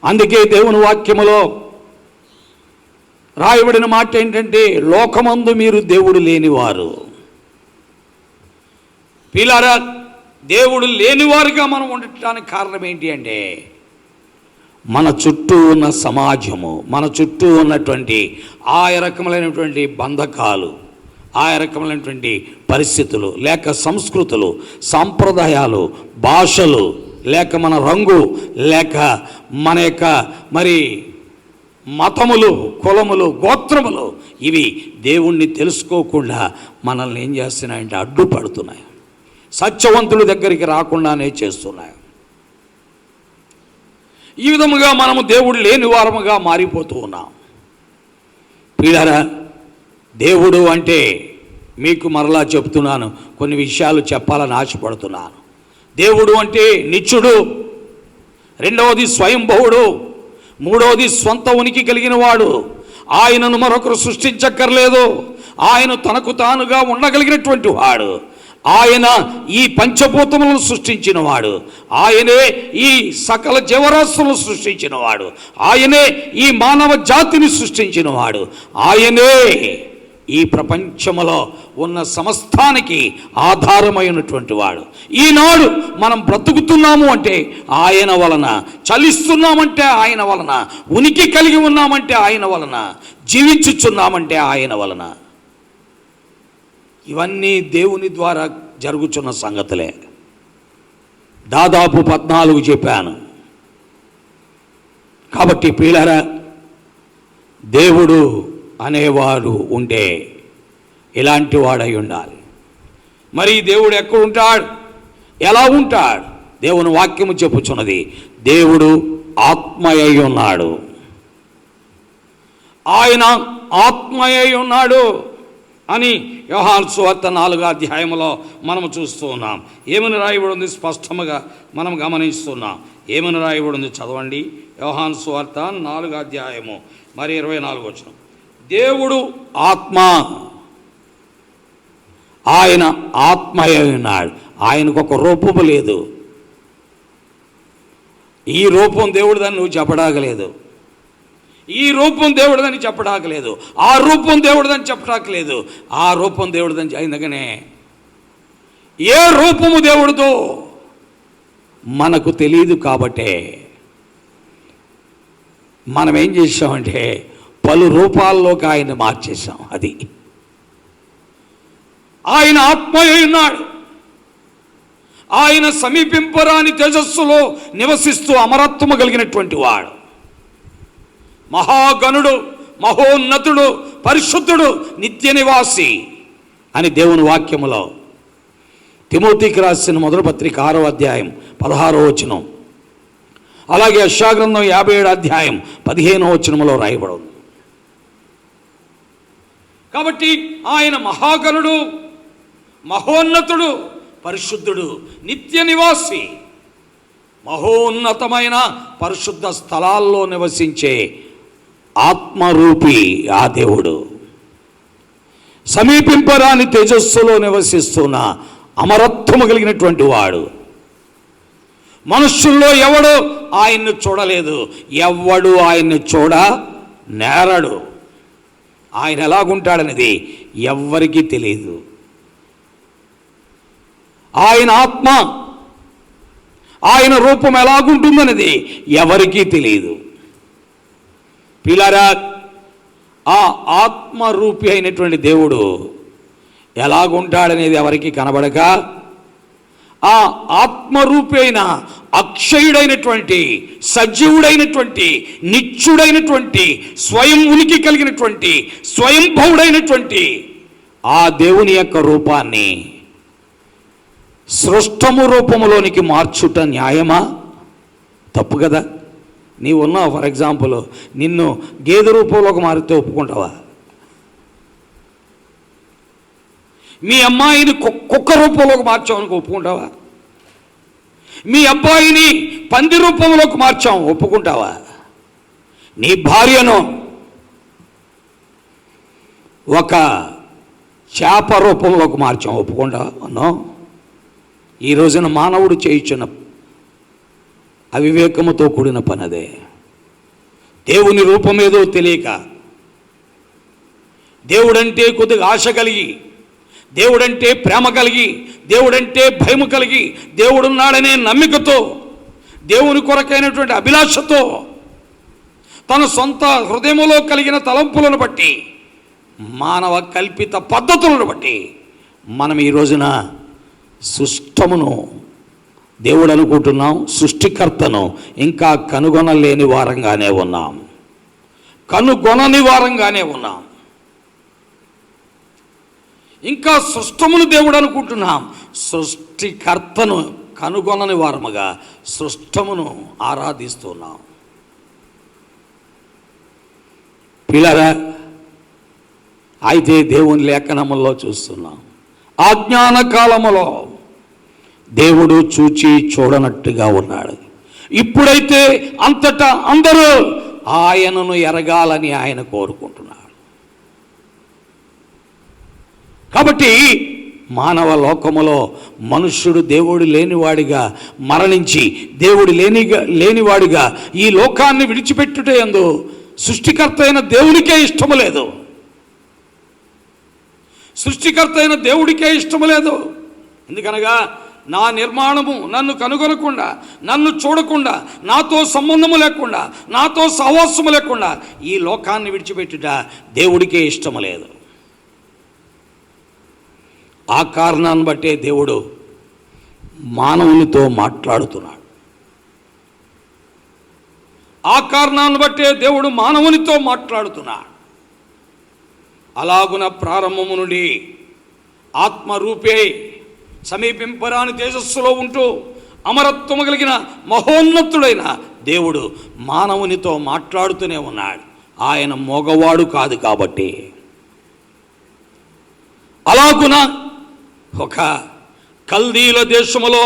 అందుకే దేవుని వాక్యములో రాయబడిన మాట ఏంటంటే, లోకమందు మీరు దేవుడు లేనివారు. పిల్లరా, దేవుడు లేనివారుగా మనం ఉండటానికి కారణం ఏంటి అంటే, మన చుట్టూ ఉన్న సమాజము, మన చుట్టూ ఉన్నటువంటి ఆయా రకములైనటువంటి బంధకాలు, ఆయా రకములైనటువంటి పరిస్థితులు, లేక సంస్కృతులు, సాంప్రదాయాలు, భాషలు, లేక మన రంగు, లేక మన యొక్క మరి మతములు, కులములు, గోత్రములు, ఇవి దేవుణ్ణి తెలుసుకోకుండా మనల్ని ఏం చేస్తున్నాయంటే అడ్డుపడుతున్నాయి, సత్యవంతుల దగ్గరికి రాకుండానే చేస్తున్నాయి. ఈ విధముగా మనము దేవుడు లేని వారముగా మారిపోతూ ఉన్నాం. ప్రియులారా, దేవుడు అంటే మీకు మరలా చెప్తున్నాను, కొన్ని విషయాలు చెప్పాలని ఆశపడుతున్నాను. దేవుడు అంటే నిత్యుడు, రెండవది స్వయంభవుడు, మూడవది స్వంత ఉనికి కలిగిన వాడు. ఆయనను మరొకరు సృష్టించక్కర్లేదు, ఆయన తనకు తానుగా ఉండగలిగినటువంటి వాడు. ఆయన ఈ పంచభూతములను సృష్టించిన వాడు, ఆయనే ఈ సకల జీవరాశులను సృష్టించిన వాడు, ఆయనే ఈ మానవ జాతిని సృష్టించిన వాడు, ఆయనే ఈ ప్రపంచములో ఉన్న సమస్తానికి ఆధారమైనటువంటి వాడు. ఈనాడు మనం బ్రతుకుతున్నాము అంటే ఆయన వలన, చలిస్తున్నామంటే ఆయన వలన, ఉనికి కలిగి ఉన్నామంటే ఆయన వలన, జీవించుచున్నామంటే ఆయన వలన. ఇవన్నీ దేవుని ద్వారా జరుగుతున్న సంగతులే. దాదాపు 14 చెప్పాను. కాబట్టి ప్రియులారా, దేవుడు అనేవాడు ఉంటే ఇలాంటి వాడై ఉండాలి. మరి దేవుడు ఎక్కడ ఉంటాడు, ఎలా ఉంటాడు? దేవుని వాక్యము చెప్పుచున్నది, దేవుడు ఆత్మయై ఉన్నాడు. ఆయన ఆత్మయై ఉన్నాడు అని యోహాను సువార్త 4వ అధ్యాయంలో మనము చూస్తూ ఉన్నాం. ఏమని రాయబడి ఉంది స్పష్టముగా మనం గమనిస్తున్నాం. ఏమని రాయబడింది చదవండి. యోహాను సువార్త 4వ అధ్యాయము మరి 24వ వచనం. దేవుడు ఆత్మ, ఆయన ఆత్మయే ఉన్నాడు. ఆయనకు ఒక రూపము లేదు. ఈ రూపం దేవుడిదని నువ్వు చెప్పడాగలేదు. ఈ రూపం దేవుడిదని చెప్పడాగలేదు. ఆ రూపం దేవుడిదని చెప్పడాగలేదు. ఆ రూపం దేవుడిదని అందుకనే ఏ రూపము దేవుడితో మనకు తెలియదు. కాబట్టే మనం ఏం చేసామంటే పలు రూపాల్లోకి ఆయన మార్చేశాం. అది ఆయన ఆత్మయే ఉన్నాడు. ఆయన సమీపింపరాని తేజస్సులో నివసిస్తూ అమరత్వము కలిగినటువంటి వాడు, మహాగణుడు, మహోన్నతుడు, పరిశుద్ధుడు, నిత్య నివాసి అని దేవుని వాక్యములో తిమోతికి రాసిన మొదటి పత్రిక 6వ అధ్యాయం 16వ వచనం, అలాగే యెషయా గ్రంథం 57వ అధ్యాయం 15వ వచనములో రాయబడి ఉంది. కాబట్టి ఆయన మహాగణుడు, మహోన్నతుడు, పరిశుద్ధుడు, నిత్య నివాసి, మహోన్నతమైన పరిశుద్ధ స్థలాల్లో నివసించే ఆత్మరూపి ఆ దేవుడు, సమీపింపరాని తేజస్సులో నివసిస్తున్న అమరత్వము కలిగినటువంటి వాడు. మనుష్యుల్లో ఎవడు ఆయన్ని చూడలేదు, ఎవ్వడు ఆయన్ని చూడ నేరడు. ఆయన ఎలాగుంటాడనేది ఎవ్వరికీ తెలియదు. ఆయన ఆత్మ, ఆయన రూపం ఎలాగుంటుందనేది ఎవరికీ తెలియదు. పిల్లరా, ఆ ఆత్మరూపి అయినటువంటి దేవుడు ఎలాగుంటాడనేది ఎవరికి కనబడక, ఆ ఆత్మరూపి అయిన అక్షయుడైనటువంటి, సజీవుడైనటువంటి, నిత్యుడైనటువంటి, స్వయం ఉనికి కలిగినటువంటి, స్వయంభవుడైనటువంటి ఆ దేవుని యొక్క రూపాన్ని సృష్టము రూపములోనికి మార్చుట న్యాయమా? తప్పు కదా. నీవు ఉన్నావు, ఫర్ ఎగ్జాంపుల్ నిన్ను గేదె రూపంలోకి మారితే ఒప్పుకుంటావా? మీ అమ్మాయిని కుక్క రూపంలోకి మార్చామనుకో ఒప్పుకుంటావా? మీ అబ్బాయిని పంది రూపంలోకి మార్చాం ఒప్పుకుంటావా? నీ భార్యను ఒక చేప రూపంలోకి మార్చాం ఒప్పుకుంటావా? అన్నో. ఈ రోజున మానవుడు చేయించిన అవివేకముతో కూడిన పనదే. దేవుని రూపమేదో తెలియక, దేవుడంటే కొద్దిగా ఆశ కలిగి, దేవుడంటే ప్రేమ కలిగి, దేవుడంటే భయము కలిగి, దేవుడున్నాడనే నమ్మికతో, దేవుని కొరకైనటువంటి అభిలాషతో, తన సొంత హృదయములో కలిగిన తలంపులను బట్టి, మానవ కల్పిత పద్ధతులను బట్టి మనం ఈ రోజున సృష్టమును దేవుడు అనుకుంటున్నాం, సృష్టికర్తను ఇంకా కనుగొనలేని వారంగానే ఉన్నాం, కనుగొనని వారంగానే ఉన్నాం. ఇంకా సృష్టమును దేవుడు అనుకుంటున్నాం, సృష్టికర్తను కనుగొనని వారముగా సృష్టమును ఆరాధిస్తున్నాం. పిల్లరా, అయితే దేవుని లేఖనములో చూస్తున్నాం, ఆజ్ఞాన కాలములో దేవుడు చూచి చూడనట్టుగా ఉన్నాడు. ఇప్పుడైతే అంతటా అందరూ ఆయనను ఎరగాలని ఆయన కోరుకుంటున్నాడు. కాబట్టి మానవ లోకములో మనుష్యుడు దేవుడు లేనివాడిగా మరణించి, దేవుడు లేనివాడిగా ఈ లోకాన్ని విడిచిపెట్టుటే యందు సృష్టికర్త అయిన దేవునికే ఇష్టము లేదు. సృష్టికర్త అయిన దేవుడికే ఇష్టము లేదు. ఎందుకనగా నా నిర్మాణము నన్ను కనుగొనకుండా, నన్ను చూడకుండా, నాతో సంబంధము లేకుండా, నాతో సహవాసము లేకుండా ఈ లోకాన్ని విడిచిపెట్టుట దేవుడికే ఇష్టము లేదు. ఆ కారణాన్ని బట్టే దేవుడు మానవునితో మాట్లాడుతున్నాడు. ఆ కారణాన్ని బట్టే దేవుడు మానవునితో మాట్లాడుతున్నాడు. అలాగున ప్రారంభము నుండి ఆత్మరూపే సమీపింపరాని తేజస్సులో ఉంటూ అమరత్వము కలిగిన మహోన్నతుడైన దేవుడు మానవునితో మాట్లాడుతూనే ఉన్నాడు. ఆయన మగవాడు కాదు కాబట్టి. అలాగున ఒక కల్దీల దేశములో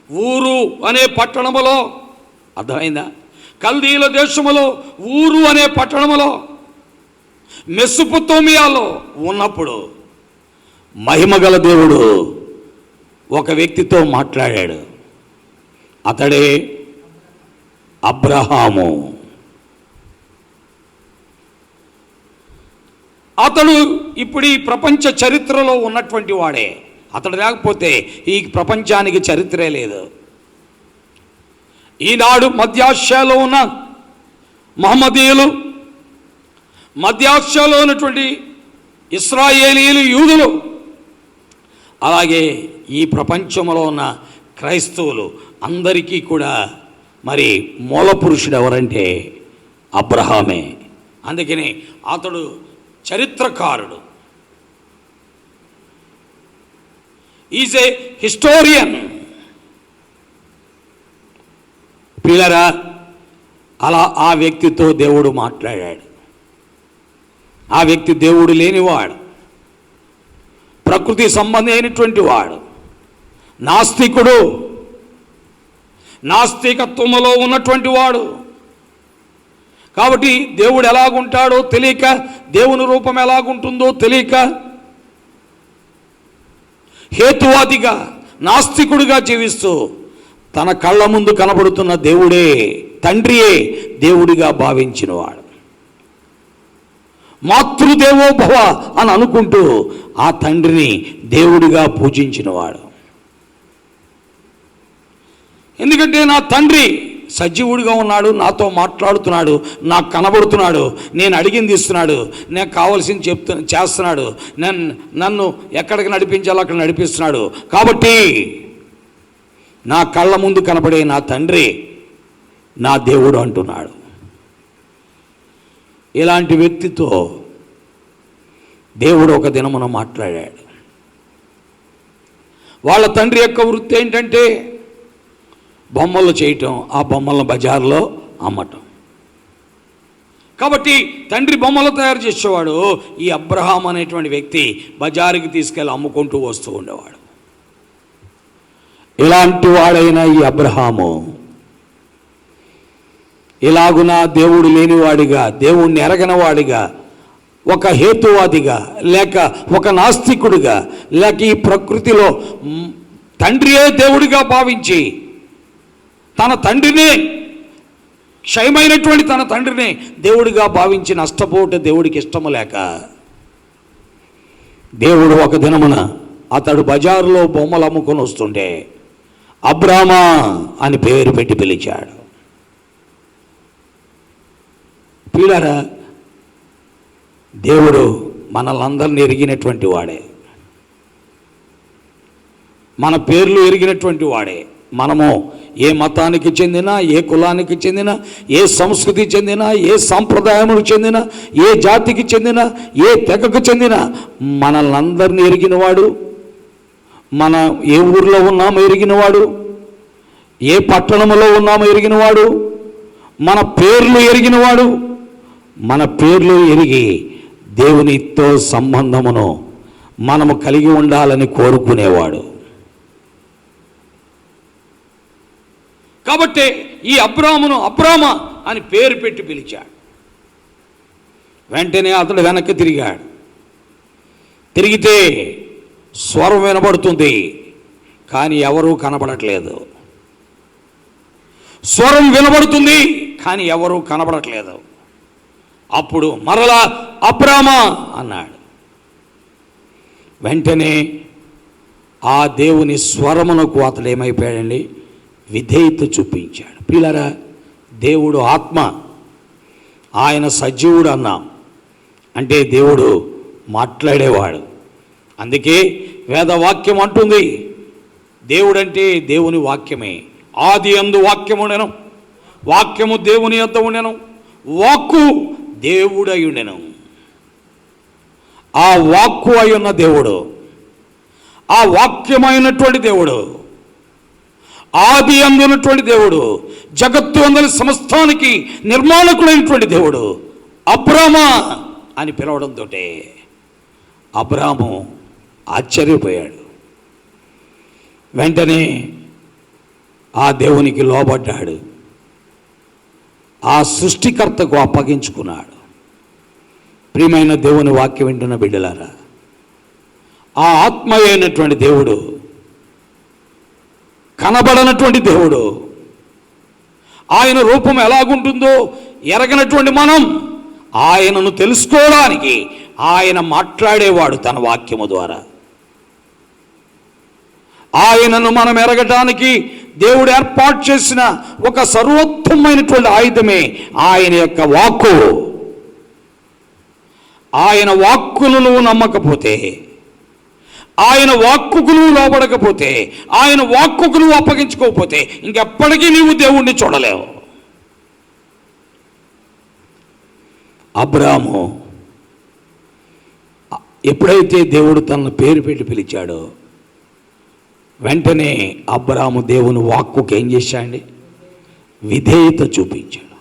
ఊరు అనే పట్టణములో అర్థమైందా? కల్దీల దేశములో ఊరు అనే పట్టణములో మెసొపొతేమియాలో ఉన్నప్పుడు మహిమగల దేవుడు ఒక వ్యక్తితో మాట్లాడాడు. అతడే అబ్రహాము. అతడు ఇప్పుడు ఈ ప్రపంచ చరిత్రలో ఉన్నటువంటి వాడే. అతడు లేకపోతే ఈ ప్రపంచానికి చరిత్రే లేదు. ఈనాడు మధ్యాసియాలో ఉన్న మహమ్మదీయులు, మధ్యాసియాలో ఉన్నటువంటి ఇశ్రాయేలీయులు, యూదులు, అలాగే ఈ ప్రపంచంలో ఉన్న క్రైస్తవులు అందరికీ కూడా మరి మూల పురుషుడు ఎవరంటే అబ్రహామే. అందుకని అతడు చరిత్రకారుడు. Is a historian. పిల్లరా, అలా ఆ వ్యక్తితో దేవుడు మాట్లాడాడు. ఆ వ్యక్తి దేవుడు లేనివాడు, ప్రకృతి సంబంధి అయినటువంటి వాడు, నాస్తికుడు, నాస్తికత్వములో ఉన్నటువంటి వాడు. కాబట్టి దేవుడు ఎలాగుంటాడో తెలియక, దేవుని రూపం ఎలాగుంటుందో తెలియక, హేతువాదిగా, నాస్తికుడిగా జీవిస్తూ తన కళ్ళ ముందు కనబడుతున్న దేవుడే, తండ్రియే దేవుడిగా భావించినవాడు. మాతృదేవోభవ అని అనుకుంటూ ఆ తండ్రిని దేవుడిగా పూజించినవాడు. ఎందుకంటే నా తండ్రి సజీవుడిగా ఉన్నాడు, నాతో మాట్లాడుతున్నాడు, నాకు కనబడుతున్నాడు, నేను అడిగింది ఇస్తున్నాడు, నేను కావాల్సింది చేస్తున్నాడు, నన్ను ఎక్కడికి నడిపించాలో అక్కడ నడిపిస్తున్నాడు. కాబట్టి నా కళ్ళ ముందు కనబడే నా తండ్రి నా దేవుడు అంటున్నాడు. ఇలాంటి వ్యక్తితో దేవుడు ఒక దినమున మాట్లాడాడు. వాళ్ళ తండ్రి యొక్క వృత్తి ఏంటంటే బొమ్మలు చేయటం, ఆ బొమ్మలను బజార్లో అమ్మటం. కాబట్టి తండ్రి బొమ్మలు తయారు చేసేవాడు. ఈ అబ్రహాం అనేటువంటి వ్యక్తి బజారుకి తీసుకెళ్ళి అమ్ముకుంటూ వస్తూ ఉండేవాడు. ఇలాంటి వాడైన ఈ అబ్రహాము ఇలాగున దేవుడు లేనివాడిగా, దేవుణ్ణి ఎరగనవాడిగా, ఒక హేతువాదిగా, లేక ఒక నాస్తికుడిగా, లేక ఈ ప్రకృతిలో తండ్రియే దేవుడిగా భావించి తన తండ్రిని, క్షయమైనటువంటి తన తండ్రిని దేవుడిగా భావించి నష్టపోవట దేవుడికి ఇష్టము లేక, దేవుడు ఒక దినమున అతడు బజారులో బొమ్మలు అమ్ముకొని వస్తుంటే అబ్రామా అని పేరు పెట్టి పిలిచాడు. పిల్లరా, దేవుడు మనల్ని ఎరిగినటువంటి వాడే, మన పేర్లు ఎరిగినటువంటి వాడే. మనము ఏ మతానికి చెందినా, ఏ కులానికి చెందినా, ఏ సంస్కృతి చెందినా, ఏ సాంప్రదాయములకు చెందినా, ఏ జాతికి చెందినా, ఏ తెగకు చెందినా మనల్ని ఎరిగినవాడు, మన ఏ ఊర్లో ఉన్నామో ఎరిగినవాడు, ఏ పట్టణంలో ఉన్నామో ఎరిగినవాడు, మన పేర్లు ఎరిగినవాడు, మన పేర్లు ఎరిగి దేవునితో సంబంధమును మనము కలిగి ఉండాలని కోరుకునేవాడు. కాబట్టి ఈ అబ్రామును అబ్రామ అని పేరు పెట్టి పిలిచాడు. వెంటనే అతడు వెనక్కి తిరిగాడు. తిరిగితే స్వరం వినబడుతుంది, కానీ ఎవరూ కనబడట్లేదు. స్వరం వినబడుతుంది, కానీ ఎవరూ కనబడట్లేదు. అప్పుడు మరలా అబ్రామ అన్నాడు. వెంటనే ఆ దేవుని స్వరమునకు అతడు ఏమైపోయాడండి? విధేయత చూపించాడు. పిల్లరా, దేవుడు ఆత్మ, ఆయన సజీవుడు అన్నాం అంటే దేవుడు మాట్లాడేవాడు. అందుకే వేదవాక్యం అంటుంది, దేవుడంటే దేవుని వాక్యమే. ఆది యందు వాక్యము ఉండెను, వాక్యము దేవుని యొద్ద ఉండెను, వాక్కు దేవుడై ఉండెను. ఆ వాక్కు అయి ఉన్న దేవుడు, ఆ వాక్యమైనటువంటి దేవుడు, ఆది యందు ఉన్నటువంటి దేవుడు, జగత్తు అందరి సమస్తానికి నిర్మాణకుడైనటువంటి దేవుడు అబ్రామా అని పిలవడంతో అబ్రాము ఆశ్చర్యపోయాడు. వెంటనే ఆ దేవునికి లోబడ్డాడు. ఆ సృష్టికర్తకు అప్పగించుకున్నాడు. ప్రియమైన దేవుని వాక్యం వింటున్న బిడ్డలారా, ఆ ఆత్మ అయినటువంటి దేవుడు, కనబడనటువంటి దేవుడు, ఆయన రూపం ఎలాగుంటుందో ఎరగనటువంటి మనం ఆయనను తెలుసుకోవడానికి ఆయన మాట్లాడేవాడు తన వాక్యము ద్వారా. ఆయనను మనం ఎరగటానికి దేవుడు ఏర్పాటు చేసిన ఒక సర్వోత్తమైనటువంటి ఆయుధమే ఆయన యొక్క వాక్కు. ఆయన వాక్కును నువ్వు నమ్మకపోతే, ఆయన వాక్కుకు నువ్వు లోబడకపోతే, ఆయన వాక్కుకు నువ్వు అప్పగించుకోకపోతే ఇంకెప్పటికీ నీవు దేవుణ్ణి చూడలేవు. అబ్రాము ఎప్పుడైతే దేవుడు తన పేరు పెట్టి పిలిచాడో వెంటనే అబ్రాము దేవుని వాక్కుకి ఏం చేశాడండి? విధేయత చూపించాడు.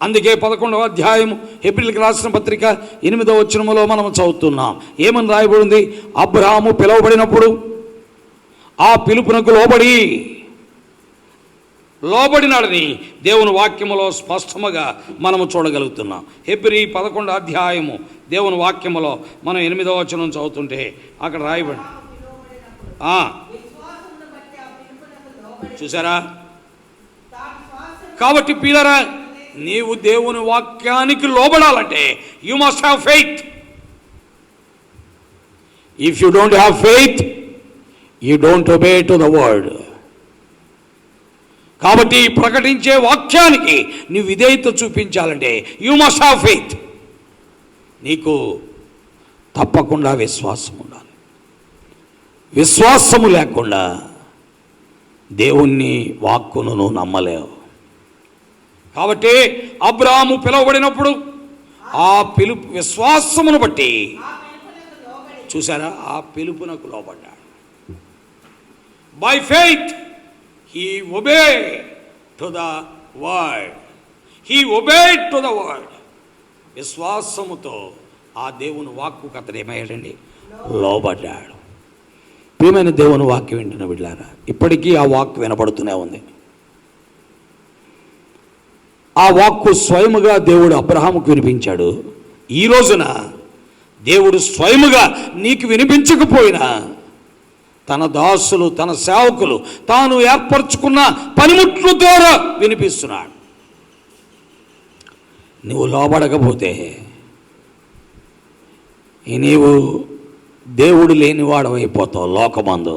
అందుకే 11వ అధ్యాయము హెబ్రీయులకు రాసిన పత్రిక 8వ వచనములో మనం చదువుతున్నాం. ఏమని రాయబడింది? అబ్రాము పిలువబడినప్పుడు ఆ పిలుపునకు లోబడినాడని దేవుని వాక్యములో స్పష్టముగా మనము చూడగలుగుతున్నాం. హెబ్రీ 11వ అధ్యాయము దేవుని వాక్యములో మనం 8వ వచనం చదువుతుంటే అక్కడ రాయబడి చూసారా? కాబట్టి పిల్లరా, నీవు దేవుని వాక్యానికి లోబడాలంటే you must have faith. If you don't have faith, you don't obey to the word. కాబట్టి ప్రకటించే వాక్యానికి నీవు విధేయత చూపించాలంటే యు మస్ట్ హ్యావ్ ఫెయిత్. నీకు తప్పకుండా విశ్వాసం ఉండాలి. విశ్వాసము లేకుండా దేవుణ్ణి వాక్కును నువ్వు నమ్మలేవు. కాబట్టి అబ్రాము పిలువబడినప్పుడు ఆ పిలుపు విశ్వాసమును బట్టి చూసారా, ఆ పిలుపునకు లోబడ్డాడు. By faith he obeyed to the word. He obeyed to the word. విశ్వాసముతో ఆ దేవుని వాక్కుకు అతడు ఏమయ్యాడండి? లోబడ్డాడు. ప్రియమైన దేవుని వాక్యం వింటున్న బిడ్డలారా, ఇప్పటికీ ఆ వాక్కు వినపడుతూనే ఉంది. ఆ వాక్కు స్వయముగా దేవుడు అబ్రహాముకు వినిపించాడు. ఈ రోజున దేవుడు స్వయముగా నీకు వినిపించకపోయినా తన దాసులు, తన సేవకులు, తాను ఏర్పరచుకున్న పనిముట్ల ద్వారా వినిపిస్తున్నాడు. నువ్వు లోబడకపోతే నీవు దేవుడు లేనివాడవైపోతావు. లోకమందు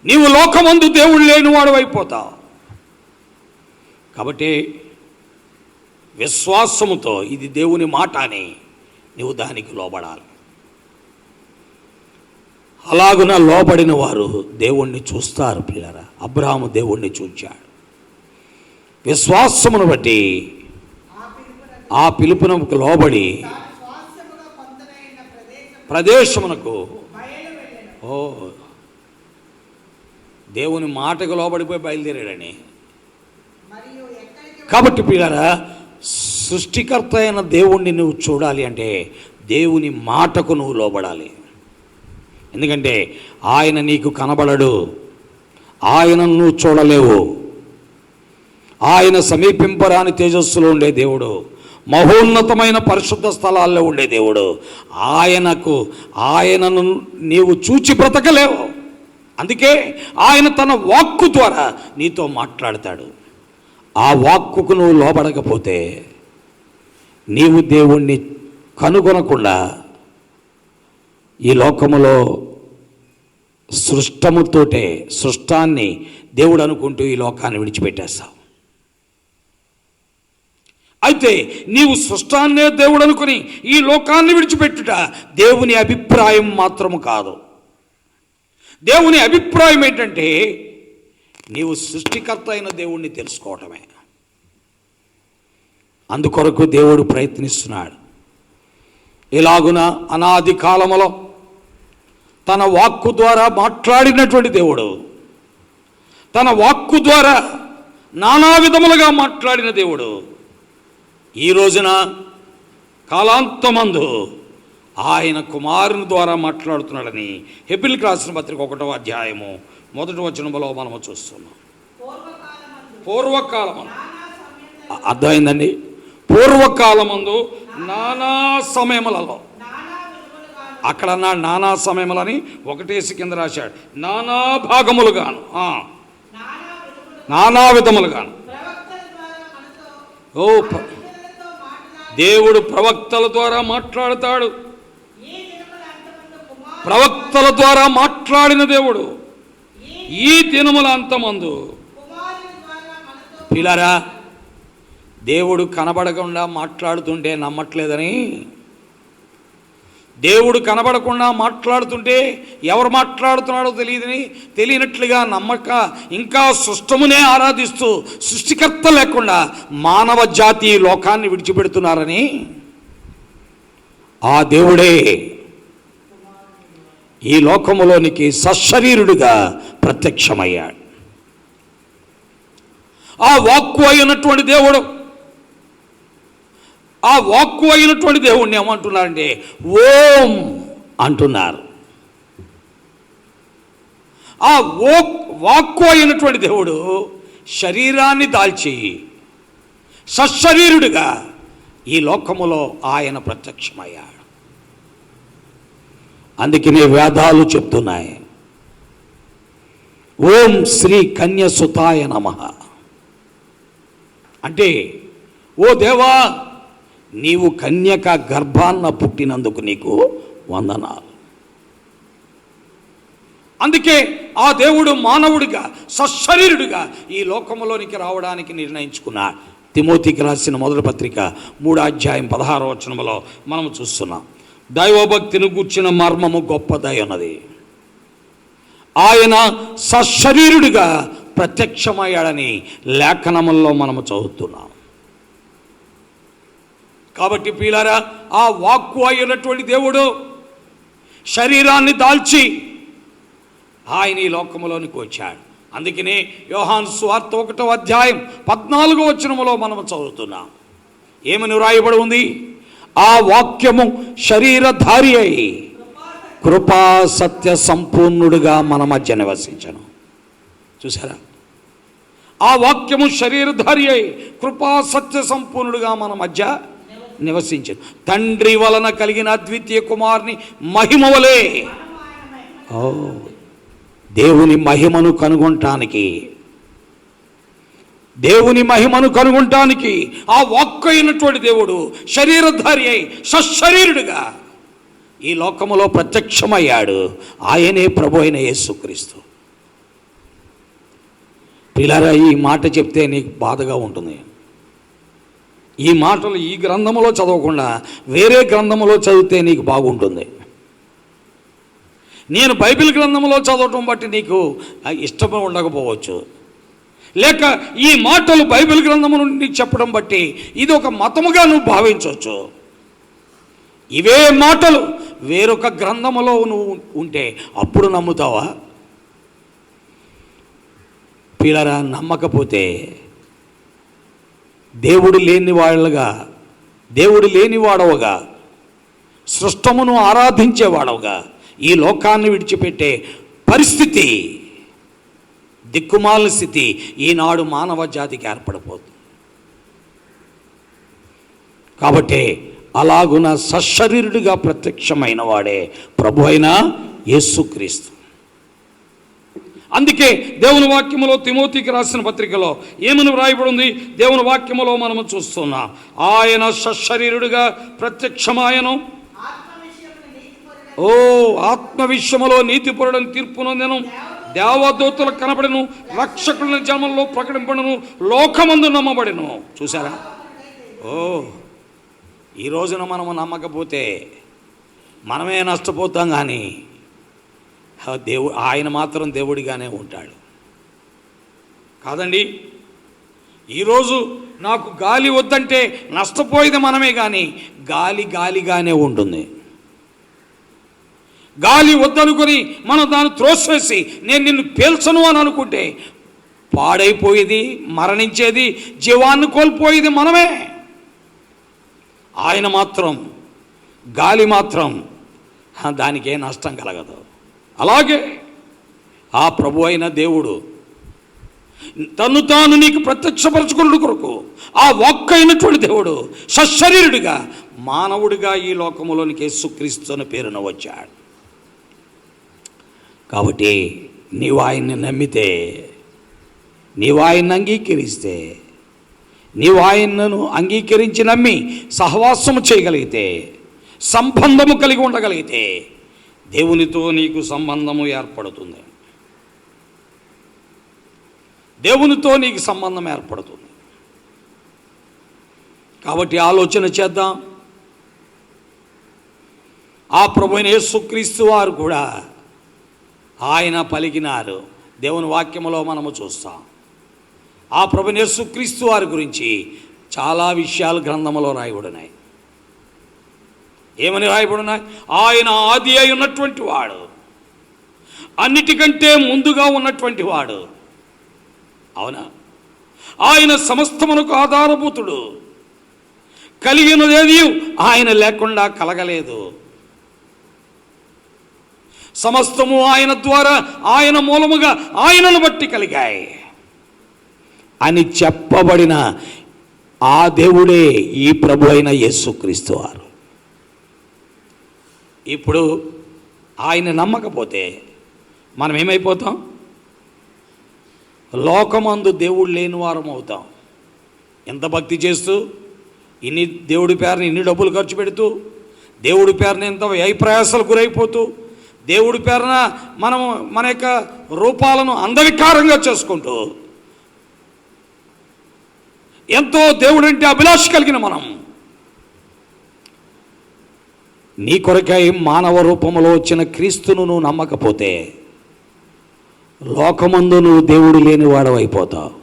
నీవు లోకమందు దేవుడు లేనివాడవైపోతావు. కాబట్టి విశ్వాసముతో ఇది దేవుని మాట అని నీవు దానికి లోబడాలి. అలాగున లోబడిన వారు దేవుణ్ణి చూస్తారు. పిల్లరా, అబ్రాహాము దేవుణ్ణి చూచాడు. విశ్వాసమును బట్టి ఆ పిలుపునకు లోబడి ప్రదేశమునకు దేవుని మాటకు లోబడిపోయి బయలుదేరాడని. కాబట్టి పిల్లరా, సృష్టికర్త అయిన దేవుణ్ణి నువ్వు చూడాలి అంటే దేవుని మాటకు నువ్వు లోబడాలి. ఎందుకంటే ఆయన నీకు కనబడడు, ఆయనను నువ్వు చూడలేవు. ఆయన సమీపింపరాని తేజస్సులో ఉండే దేవుడు, మహోన్నతమైన పరిశుద్ధ స్థలాల్లో ఉండే దేవుడు. ఆయనను నీవు చూచి బ్రతకలేవు. అందుకే ఆయన తన వాక్కు ద్వారా నీతో మాట్లాడతాడు. ఆ వాక్కుకు నువ్వు లోబడకపోతే నీవు దేవుణ్ణి కనుగొనకుండా ఈ లోకములో సృష్టాన్ని దేవుడు అనుకుంటూ ఈ లోకాన్ని విడిచిపెట్టేస్తావు. అయితే నీవు సృష్టాన్నే దేవుడు అనుకుని ఈ లోకాన్ని విడిచిపెట్టుట దేవుని అభిప్రాయం మాత్రము కాదు. దేవుని అభిప్రాయం ఏంటంటే నీవు సృష్టికర్త అయిన దేవుణ్ణి తెలుసుకోవటమే. అందుకొరకు దేవుడు ప్రయత్నిస్తున్నాడు. ఇలాగున అనాది కాలములో తన వాక్కు ద్వారా మాట్లాడినటువంటి దేవుడు, తన వాక్కు ద్వారా నానా విధములుగా మాట్లాడిన దేవుడు ఈ రోజున కాలాంతమందు ఆయన కుమారుని ద్వారా మాట్లాడుతున్నాడని హెబ్రీయులకు రాసిన పత్రిక 1వ అధ్యాయము 1వ వచనంలో మనము చూస్తున్నాం. పూర్వకాలమందు. అర్థమైందండి? పూర్వకాలమందు నానా సమయములలో, అక్కడ అన్నాడు నానా సమయములని, ఒకటేసి కింద రాశాడు నానా భాగములుగాను, నానా విధములుగాను. ఓ, దేవుడు ప్రవక్తల ద్వారా మాట్లాడతాడు. ప్రవక్తల ద్వారా మాట్లాడిన దేవుడు ఈ దినముల అంతమందు. పిల్లరా, దేవుడు కనబడకుండా మాట్లాడుతుంటే నమ్మట్లేదని, దేవుడు కనబడకుండా మాట్లాడుతుంటే ఎవరు మాట్లాడుతున్నాడో తెలియనట్లుగా నమ్మక ఇంకా సృష్టమునే ఆరాధిస్తూ సృష్టికర్త లేకుండా మానవ జాతి లోకాన్ని విడిచిపెడుతున్నారని ఆ దేవుడే ఈ లోకములోనికి సశరీరుడిగా ప్రత్యక్షమయ్యాడు. ఆ వాక్కు అయినటువంటి దేవుడు, ఆ వాక్కు అయినటువంటి దేవుడిని ఏమంటున్నారంటే ఓం అంటున్నారు. ఆ వాక్కు అయినటువంటి దేవుడు శరీరాన్ని దాల్చి సశరీరుడిగా ఈ లోకములో ఆయన ప్రత్యక్షమయ్యాడు. అందుకనే వేదాలు చెప్తున్నాయి ఓం శ్రీ కన్యసుతాయ నమః అంటే, ఓ దేవా, నీవు కన్యక గర్భాన్న పుట్టినందుకు నీకు వందనాలు. అందుకే ఆ దేవుడు మానవుడిగా సశరీరుడిగా ఈ లోకములోనికి రావడానికి నిర్ణయించుకున్నాడు. తిమోతికి రాసిన మొదటి పత్రిక 3:16 మనం చూస్తున్నాం. దైవభక్తిని గూర్చిన మర్మము గొప్పదై ఉన్నది. ఆయన సశరీరుడిగా ప్రత్యక్షమయ్యాడని లేఖనముల్లో మనము చదువుతున్నాం. కాబట్టి ప్రియులారా, ఆ వాక్కు అయినటువంటి దేవుడు శరీరాన్ని దాల్చి ఆయన ఈ లోకములోనికి వచ్చాడు. అందుకనే యోహాను సువార్త 1:14 మనం చదువుతున్నాం. ఏమని వ్రాయబడి ఉంది? ఆ వాక్యము శరీరధారి అయి కృపా సత్య సంపూర్ణుడుగా మన మధ్య నివసించను. చూసారా? ఆ వాక్యము శరీరధారి అయి కృపా సత్య సంపూర్ణుడుగా మన మధ్య నివసించను. తండ్రి వలన కలిగిన అద్వితీయ కుమారుని మహిమ వలె. దేవుని మహిమను కనుగొనటానికి ఆ వాక్కు అయినటువంటి దేవుడు శరీరధారి అయి సశరీరుడుగా ఈ లోకములో ప్రత్యక్షమయ్యాడు. ఆయనే ప్రభు అయిన యేసుక్రీస్తు. పిల్లరా, ఈ మాట చెప్తే నీకు బాధగా ఉంటుంది. ఈ మాటలు ఈ గ్రంథములో చదవకుండా వేరే గ్రంథములో చదివితే నీకు బాగుంటుంది. నేను బైబిల్ గ్రంథంలో చదవటం బట్టి నీకు ఇష్టమే ఉండకపోవచ్చు, లేక ఈ మాటలు బైబిల్ గ్రంథము నుండి చెప్పడం బట్టి ఇది ఒక మతముగా నువ్వు భావించవచ్చు. ఇవే మాటలు వేరొక గ్రంథములో నువ్వు ఉంటే అప్పుడు నమ్ముతావా? పిల్లరా, నమ్మకపోతే దేవుడు లేనివాడవుగా సృష్టమును ఆరాధించేవాడవుగా ఈ లోకాన్ని విడిచిపెట్టే పరిస్థితి, దిక్కుమాలిన స్థితి ఈనాడు మానవ జాతికి ఏర్పడిపోతుంది. కాబట్టి అలాగున సశరీరుడిగా ప్రత్యక్షమైన వాడే ప్రభు అయిన యేసుక్రీస్తు. అందుకే దేవుని వాక్యములో తిమోతికి రాసిన పత్రికలో ఏమని వ్రాయబడి ఉంది? దేవుని వాక్యములో మనము చూస్తున్నాం, ఆయన సశరీరుడిగా ప్రత్యక్షమాయను. ఆత్మ విషయములో నీతిపరుడని తీర్పు నొందెను, దేవదూతలకు కనబడెను, రక్షకుల జన్మల్లో ప్రకటింపడను, లోకమందు నమ్మబడెను. చూసారా? ఈ రోజున మనము నమ్మకపోతే మనమే నష్టపోతాం, కానీ ఆయన మాత్రం దేవుడిగానే ఉంటాడు కాదండి. ఈరోజు నాకు గాలి వద్దంటే నష్టపోయేది మనమే, కానీ గాలిగానే ఉంటుంది. గాలి వద్దనుకొని మనం దాన్ని త్రోసేసి నేను నిన్ను పేల్చను అని అనుకుంటే పాడైపోయేది, మరణించేది, జీవాన్ని కోల్పోయేది మనమే. ఆయన మాత్రం, గాలి మాత్రం దానికే నష్టం కలగదు. అలాగే ఆ ప్రభు అయిన దేవుడు తను తాను నీకు ప్రత్యక్షపరచుకున్న కొరకు ఆ వాక్కు అయినటువంటి దేవుడు సశరీరుడిగా మానవుడిగా ఈ లోకములోనికి యేసుక్రీస్తు అనే పేరున వచ్చాడు. కాబట్టి నీవు ఆయన్ని నమ్మితే, నీవు ఆయన్ని అంగీకరిస్తే, నీవు ఆయనను అంగీకరించి నమ్మి సహవాసము చేయగలిగితే, సంబంధము కలిగి ఉండగలిగితే దేవునితో నీకు సంబంధము ఏర్పడుతుంది. దేవునితో నీకు సంబంధం ఏర్పడుతుంది. కాబట్టి ఆలోచన చేద్దాం. ఆ ప్రభువైన యేసుక్రీస్తు వారు కూడా ఆయన పలికినారు. దేవుని వాక్యములో మనము చూస్తాం. ఆ ప్రభువైన యేసుక్రీస్తు వారి గురించి చాలా విషయాలు గ్రంథములో రాయబడినాయి. ఏమని రాయబడినాయి? ఆయన ఆది అయి ఉన్నటువంటి వాడు, అన్నిటికంటే ముందుగా ఉన్నటువంటి వాడు. అవునా? ఆయన సమస్తమునకు ఆధారభూతుడు. కలిగినదేది ఆయన లేకుండా కలగలేదు. సమస్తము ఆయన ద్వారా, ఆయన మూలముగా, ఆయనను బట్టి కలిగాయి అని చెప్పబడిన ఆ దేవుడే ఈ ప్రభు అయిన యేసుక్రీస్తు వారు. ఇప్పుడు ఆయన నమ్మకపోతే మనం ఏమైపోతాం? లోకమందు దేవుడు లేని వారం అవుతాం. ఎంత భక్తి చేస్తూ, ఇన్ని దేవుడి పేరుని ఇన్ని డబ్బులు ఖర్చు పెడుతూ, దేవుడి పేరుని ఎంత వ్యయప్రయాసాలు గురైపోతూ, దేవుడి పేరున మనము మన యొక్క రూపాలను అందవికారంగా చేసుకుంటూ, ఎంతో దేవుడంటే అభిలాష కలిగిన మనం నీ కొరకై మానవ రూపంలో వచ్చిన క్రీస్తును నువ్వు నమ్మకపోతే లోకమందు నువ్వు దేవుడు లేనివాడు అయిపోతావు.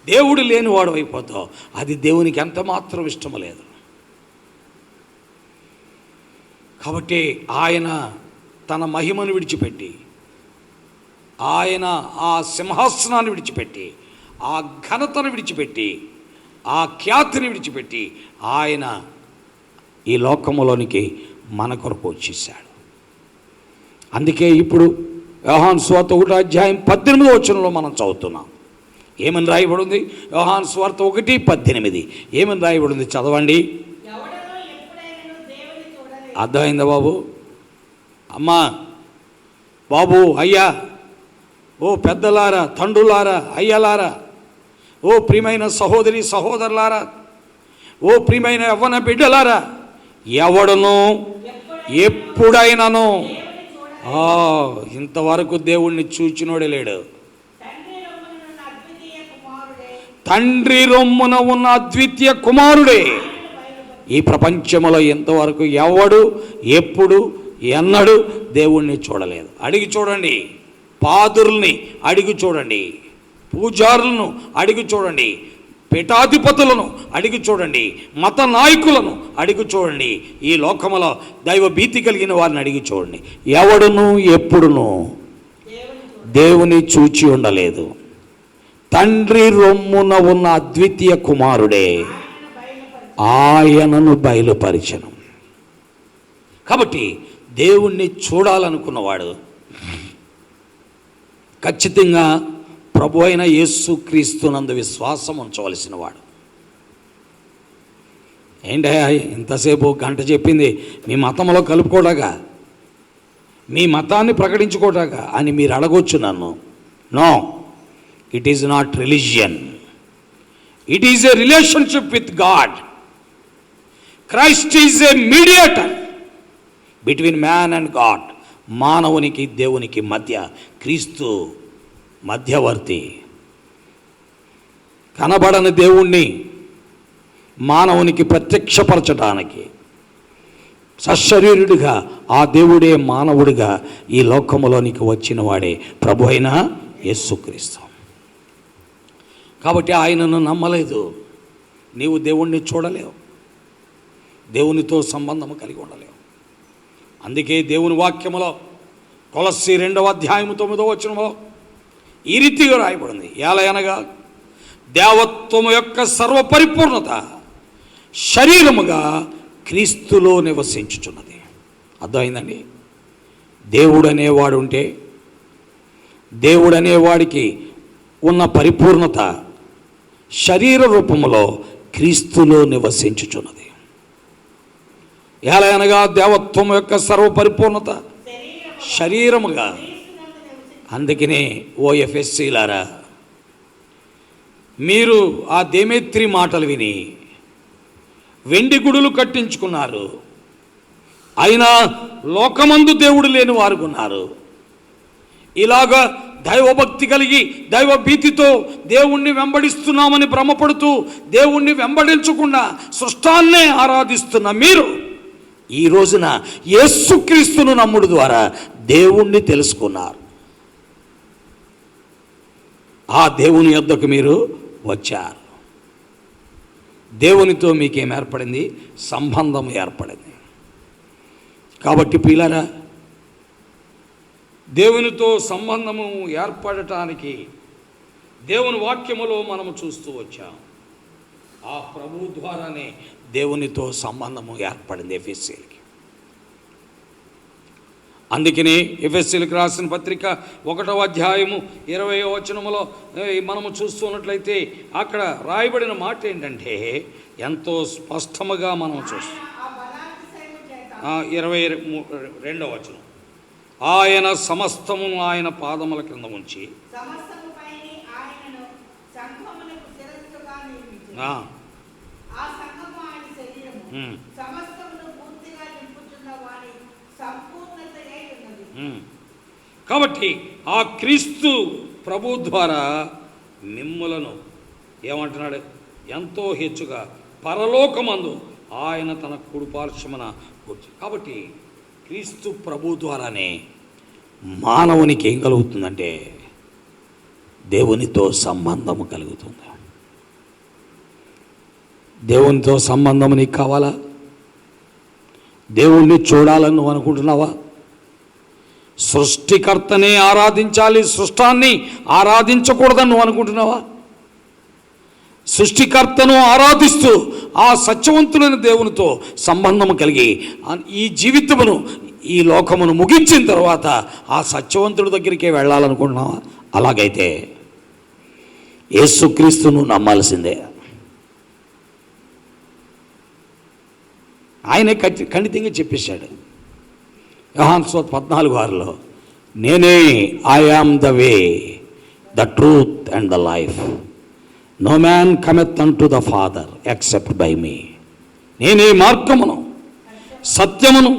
దేవుడు లేనివాడు అయిపోతావు. అది దేవునికి ఎంత మాత్రం ఇష్టం లేదు. కాబట్టి ఆయన తన మహిమను విడిచిపెట్టి, ఆయన ఆ సింహాసనాన్ని విడిచిపెట్టి, ఆ ఘనతను విడిచిపెట్టి, ఆ ఖ్యాతిని విడిచిపెట్టి ఆయన ఈ లోకములోనికి మన కొరకు వచ్చేసాడు. అందుకే ఇప్పుడు యోహాను సువార్త 1:18 మనం చదువుతున్నాం. ఏమని రాయబడింది? యోహాను సువార్త 1:18 ఏమని రాయబడింది? చదవండి. అర్థమైందా బాబు? అమ్మా, బాబు, అయ్యా, ఓ పెద్దలారా, తండ్రులారా, అయ్యలారా, ఓ ప్రియమైన సహోదరి సహోదరులారా, ఓ ప్రియమైన యవ్వన బిడ్డలారా, ఎవడను ఎప్పుడైనాను ఇంతవరకు దేవుణ్ణి చూచినోడే లేడు. తండ్రి రొమ్మున ఉన్న అద్వితీయ కుమారుడే ఈ ప్రపంచంలో ఎంతవరకు ఎవడు ఎప్పుడు ఎన్నడూ దేవుణ్ణి చూడలేదు. అడిగి చూడండి, పాదుల్ని అడిగి చూడండి, పూజారులను అడిగి చూడండి, పీఠాధిపతులను అడిగి చూడండి, మత నాయకులను అడిగి చూడండి, ఈ లోకములో దైవ భీతి కలిగిన వారిని అడిగి చూడండి. ఎవడును ఎప్పుడును దేవుని చూచి ఉండలేదు. తండ్రి రొమ్మున ఉన్న అద్వితీయ కుమారుడే ఆయనను బయలుపరిచెను. కాబట్టి దేవుణ్ణి చూడాలనుకున్నవాడు ఖచ్చితంగా ప్రభు అయిన యేసుక్రీస్తునందు విశ్వాసం ఉంచవలసిన వాడు. ఏంటయ్యా ఇంతసేపు గంట చెప్పింది మీ మతంలో కలుపుకోడాగా, మీ మతాన్ని ప్రకటించుకోడాగా అని మీరు అడగొచ్చు నన్ను. No, it is not religion, it is a relationship with God. Christ is a mediator between man and God. మానవునికి దేవునికి మధ్య క్రీస్తు మధ్యవర్తి. కనబడని దేవుణ్ణి మానవునికి ప్రత్యక్షపరచడానికి సశరీరుడిగా ఆ దేవుడే మానవుడిగా ఈ లోకములోనికి వచ్చిన వాడే ప్రభు అయిన యేసుక్రీస్తు. కాబట్టి ఆయనను నమ్మలేదు, నీవు దేవుణ్ణి చూడలేవు, దేవునితో సంబంధము కలిగి ఉండలేవు. అందుకే దేవుని వాక్యములో కొలస్సీ 2:9 ఈ రీతిగా రాయబడింది. ఏలయనగా దేవత్వము యొక్క సర్వపరిపూర్ణత శరీరముగా క్రీస్తులో నివసించుచున్నది. అర్థమైందండి? దేవుడు అనేవాడు ఉంటే దేవుడు అనేవాడికి ఉన్న పరిపూర్ణత శరీర రూపములో క్రీస్తులో నివసించుచున్నది. ఎలా అనగా దేవత్వం యొక్క సర్వపరిపూర్ణత శరీరముగా. అందుకనే ఓ ఎఫెస్సీలారా, మీరు ఆ దేమేత్రి మాటలు విని వెండి గుడులు కట్టించుకున్నారు, అయినా లోకమందు దేవుడు లేని వారు ఉన్నారు. ఇలాగా దైవభక్తి కలిగి దైవ భీతితో దేవుణ్ణి వెంబడిస్తున్నామని భ్రమపడుతూ దేవుణ్ణి వెంబడించకుండా సృష్టాన్నే ఆరాధిస్తున్న మీరు ఈ రోజున యేసుక్రీస్తును నమ్ముడు ద్వారా దేవుణ్ణి తెలుసుకున్నారు. ఆ దేవుని యొద్దకు మీరు వచ్చారు. దేవునితో మీకేం ఏర్పడింది? సంబంధం ఏర్పడింది. కాబట్టి ప్రియులారా, దేవునితో సంబంధము ఏర్పడటానికి దేవుని వాక్యములో మనము చూస్తూ వచ్చాం. ఆ ప్రభు ద్వారానే దేవునితో సంబంధము ఏర్పడింది ఎఫెసీయులకి. అందుకనే ఎఫెసీయులకు రాసిన పత్రిక 1వ అధ్యాయము 20వ వచనములో మనము చూస్తున్నట్లయితే అక్కడ రాయబడిన మాట ఏంటంటే ఎంతో స్పష్టముగా మనం చూస్తాం. 22వ వచనం, ఆయన సమస్తమును ఆయన పాదముల క్రింద ఉంచి కాబట్టి ఆ క్రీస్తు ప్రభు ద్వారా మిమ్ములను ఏమంటున్నాడు? ఎంతో హెచ్చుగా పరలోకమందు ఆయన తన కుడిపార్శ్వమున కూర్చు. కాబట్టి క్రీస్తు ప్రభు ద్వారానే మానవునికి ఏం కలుగుతుందంటే దేవునితో సంబంధము కలుగుతుంది. దేవునితో సంబంధం నీకు కావాలా? దేవుణ్ణి చూడాలని నువ్వు అనుకుంటున్నావా? సృష్టికర్తనే ఆరాధించాలి, సృష్టాన్ని ఆరాధించకూడదని నువ్వు అనుకుంటున్నావా? సృష్టికర్తను ఆరాధిస్తూ ఆ సత్యవంతులైన దేవునితో సంబంధం కలిగి ఈ జీవితమును ఈ లోకమును ముగించిన తర్వాత ఆ సత్యవంతుడి దగ్గరికే వెళ్ళాలనుకుంటున్నావా? అలాగైతే యేసుక్రీస్తును నమ్మాల్సిందే. ఆయనే ఖండితంగా చెప్పేశాడు యోహాను సువార్త 14:6లో, నేనే I am the way, the truth and the life, no man cometh unto the father except by me. నేనే మార్గమును సత్యమును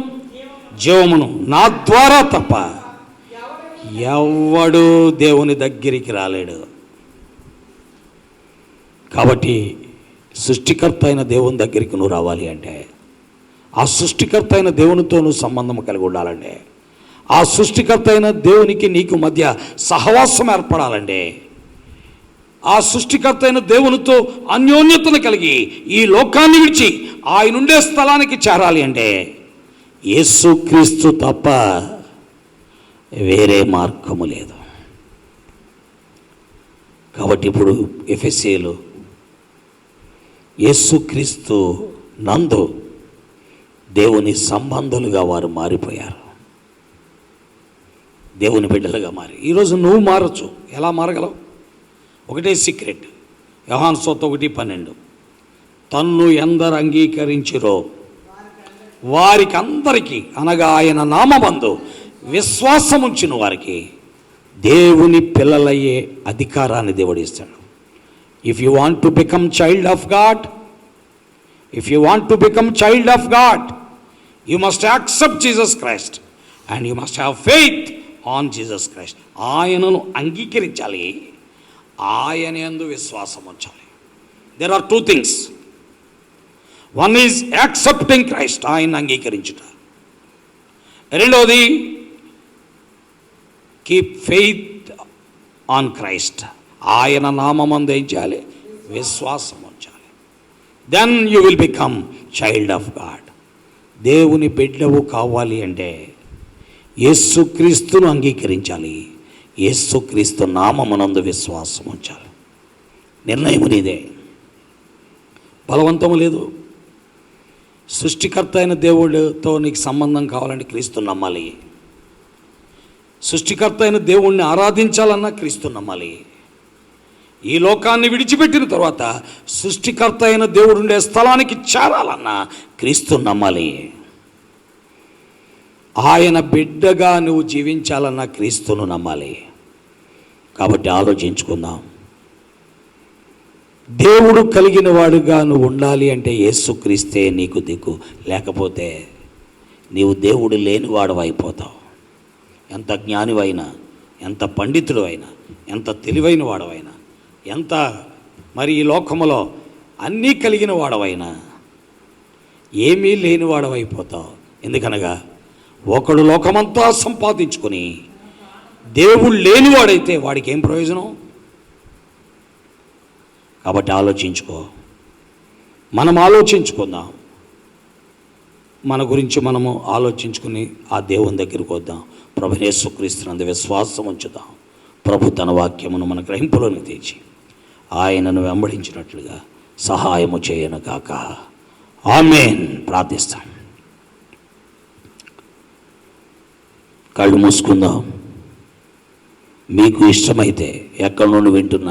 జీవమును, నా ద్వారా తప్ప ఎవడు దేవుని దగ్గరికి రాలేడు. కాబట్టి సృష్టికర్త అయిన దేవుని దగ్గరికి నువ్వు రావాలి అంటే, ఆ సృష్టికర్త అయిన దేవునితో నువ్వు సంబంధం కలిగి ఉండాలంటే, ఆ సృష్టికర్త అయిన దేవునికి నీకు మధ్య సహవాసం ఏర్పడాలంటే, ఆ సృష్టికర్త అయిన దేవునితో అన్యోన్యతను కలిగి ఈ లోకాన్ని విడిచి ఆయన ఉండే స్థలానికి చేరాలి అంటే యేసుక్రీస్తు తప్ప వేరే మార్గము లేదు. కాబట్టి ఇప్పుడు ఎఫెసీయులు యేసుక్రీస్తు నందు దేవుని సంబంధులుగా వారు మారిపోయారు, దేవుని బిడ్డలుగా మారి. ఈరోజు నువ్వు మారచ్చు. ఎలా మారగలవు? ఒకటే సీక్రెట్, యోహాను సువార్త 1:12, తన్ను ఎందరు అంగీకరించిరో వారికి అందరికీ, అనగా ఆయన నామమందు విశ్వాసం ఉంచిన వారికి దేవుని పిల్లలయ్యే అధికారాన్ని దేవుడు ఇస్తాడు. If you want to become child of God, if you want to become child of God, you must accept Jesus Christ and you must have faith on Jesus Christ. ఆయనను అంగీకరించాలి, ఆయన యందు విశ్వాసం ఉంచాలి. There are 2 things. One is accepting Christ, ఆయన అంగీకరించుట. రెండవది keep faith on Christ, ఆయన నామమందు ఏం చేయాలి? విశ్వాసం ఉంచాలి. Then you will become child of God. దేవుని బిడ్డవు కావాలి అంటే యేసుక్రీస్తును అంగీకరించాలి, యేసుక్రీస్తు నామమునందు విశ్వాసం ఉంచాలి. నిర్ణయం నీదే, బలవంతము లేదు. సృష్టికర్త అయిన దేవుడితో నీకు సంబంధం కావాలంటే క్రీస్తుని నమ్మాలి. సృష్టికర్త అయిన దేవుణ్ణి ఆరాధించాలన్నా క్రీస్తు నమ్మాలి. ఈ లోకాన్ని విడిచిపెట్టిన తర్వాత సృష్టికర్త అయిన దేవుడు ఉండే స్థలానికి చేరాలన్నా క్రీస్తు నమ్మాలి. ఆయన బిడ్డగా నువ్వు జీవించాలన్నా క్రీస్తును నమ్మాలి. కాబట్టి ఆలోచించుకుందాం. దేవుడు కలిగిన వాడుగా నువ్వు ఉండాలి అంటే యేసుక్రీస్తే నీకు దిక్కు. లేకపోతే నీవు దేవుడు లేనివాడు అయిపోతావు. ఎంత జ్ఞానివైనా, ఎంత పండితుడు అయినా, ఎంత తెలివైన వాడవైనా, ఎంత మరి ఈ లోకములో అన్నీ కలిగిన వాడవైనా ఏమీ లేని వాడవైపోతావు. ఎందుకనగా ఒకడు లోకమంతా సంపాదించుకొని దేవుడు లేనివాడైతే వాడికి ఏం ప్రయోజనం? కాబట్టి ఆలోచించుకో. మనం ఆలోచించుకుందాం. మన గురించి మనము ఆలోచించుకుని ఆ దేవుని దగ్గరికి వద్దాం. ప్రభు యేసుక్రీస్తునందు విశ్వాసం ఉంచుదాం. ప్రభు తన వాక్యమును మన గ్రహింపులోని తెచ్చి ఆయనను వెంబడించినట్లుగా సహాయము చేయను కాక. ఆమేన్. ప్రార్థిస్తాం. కళ్ళు మూసుకుందాం. మీకు ఇష్టమైతే ఎక్కడి నుండి వింటున్నా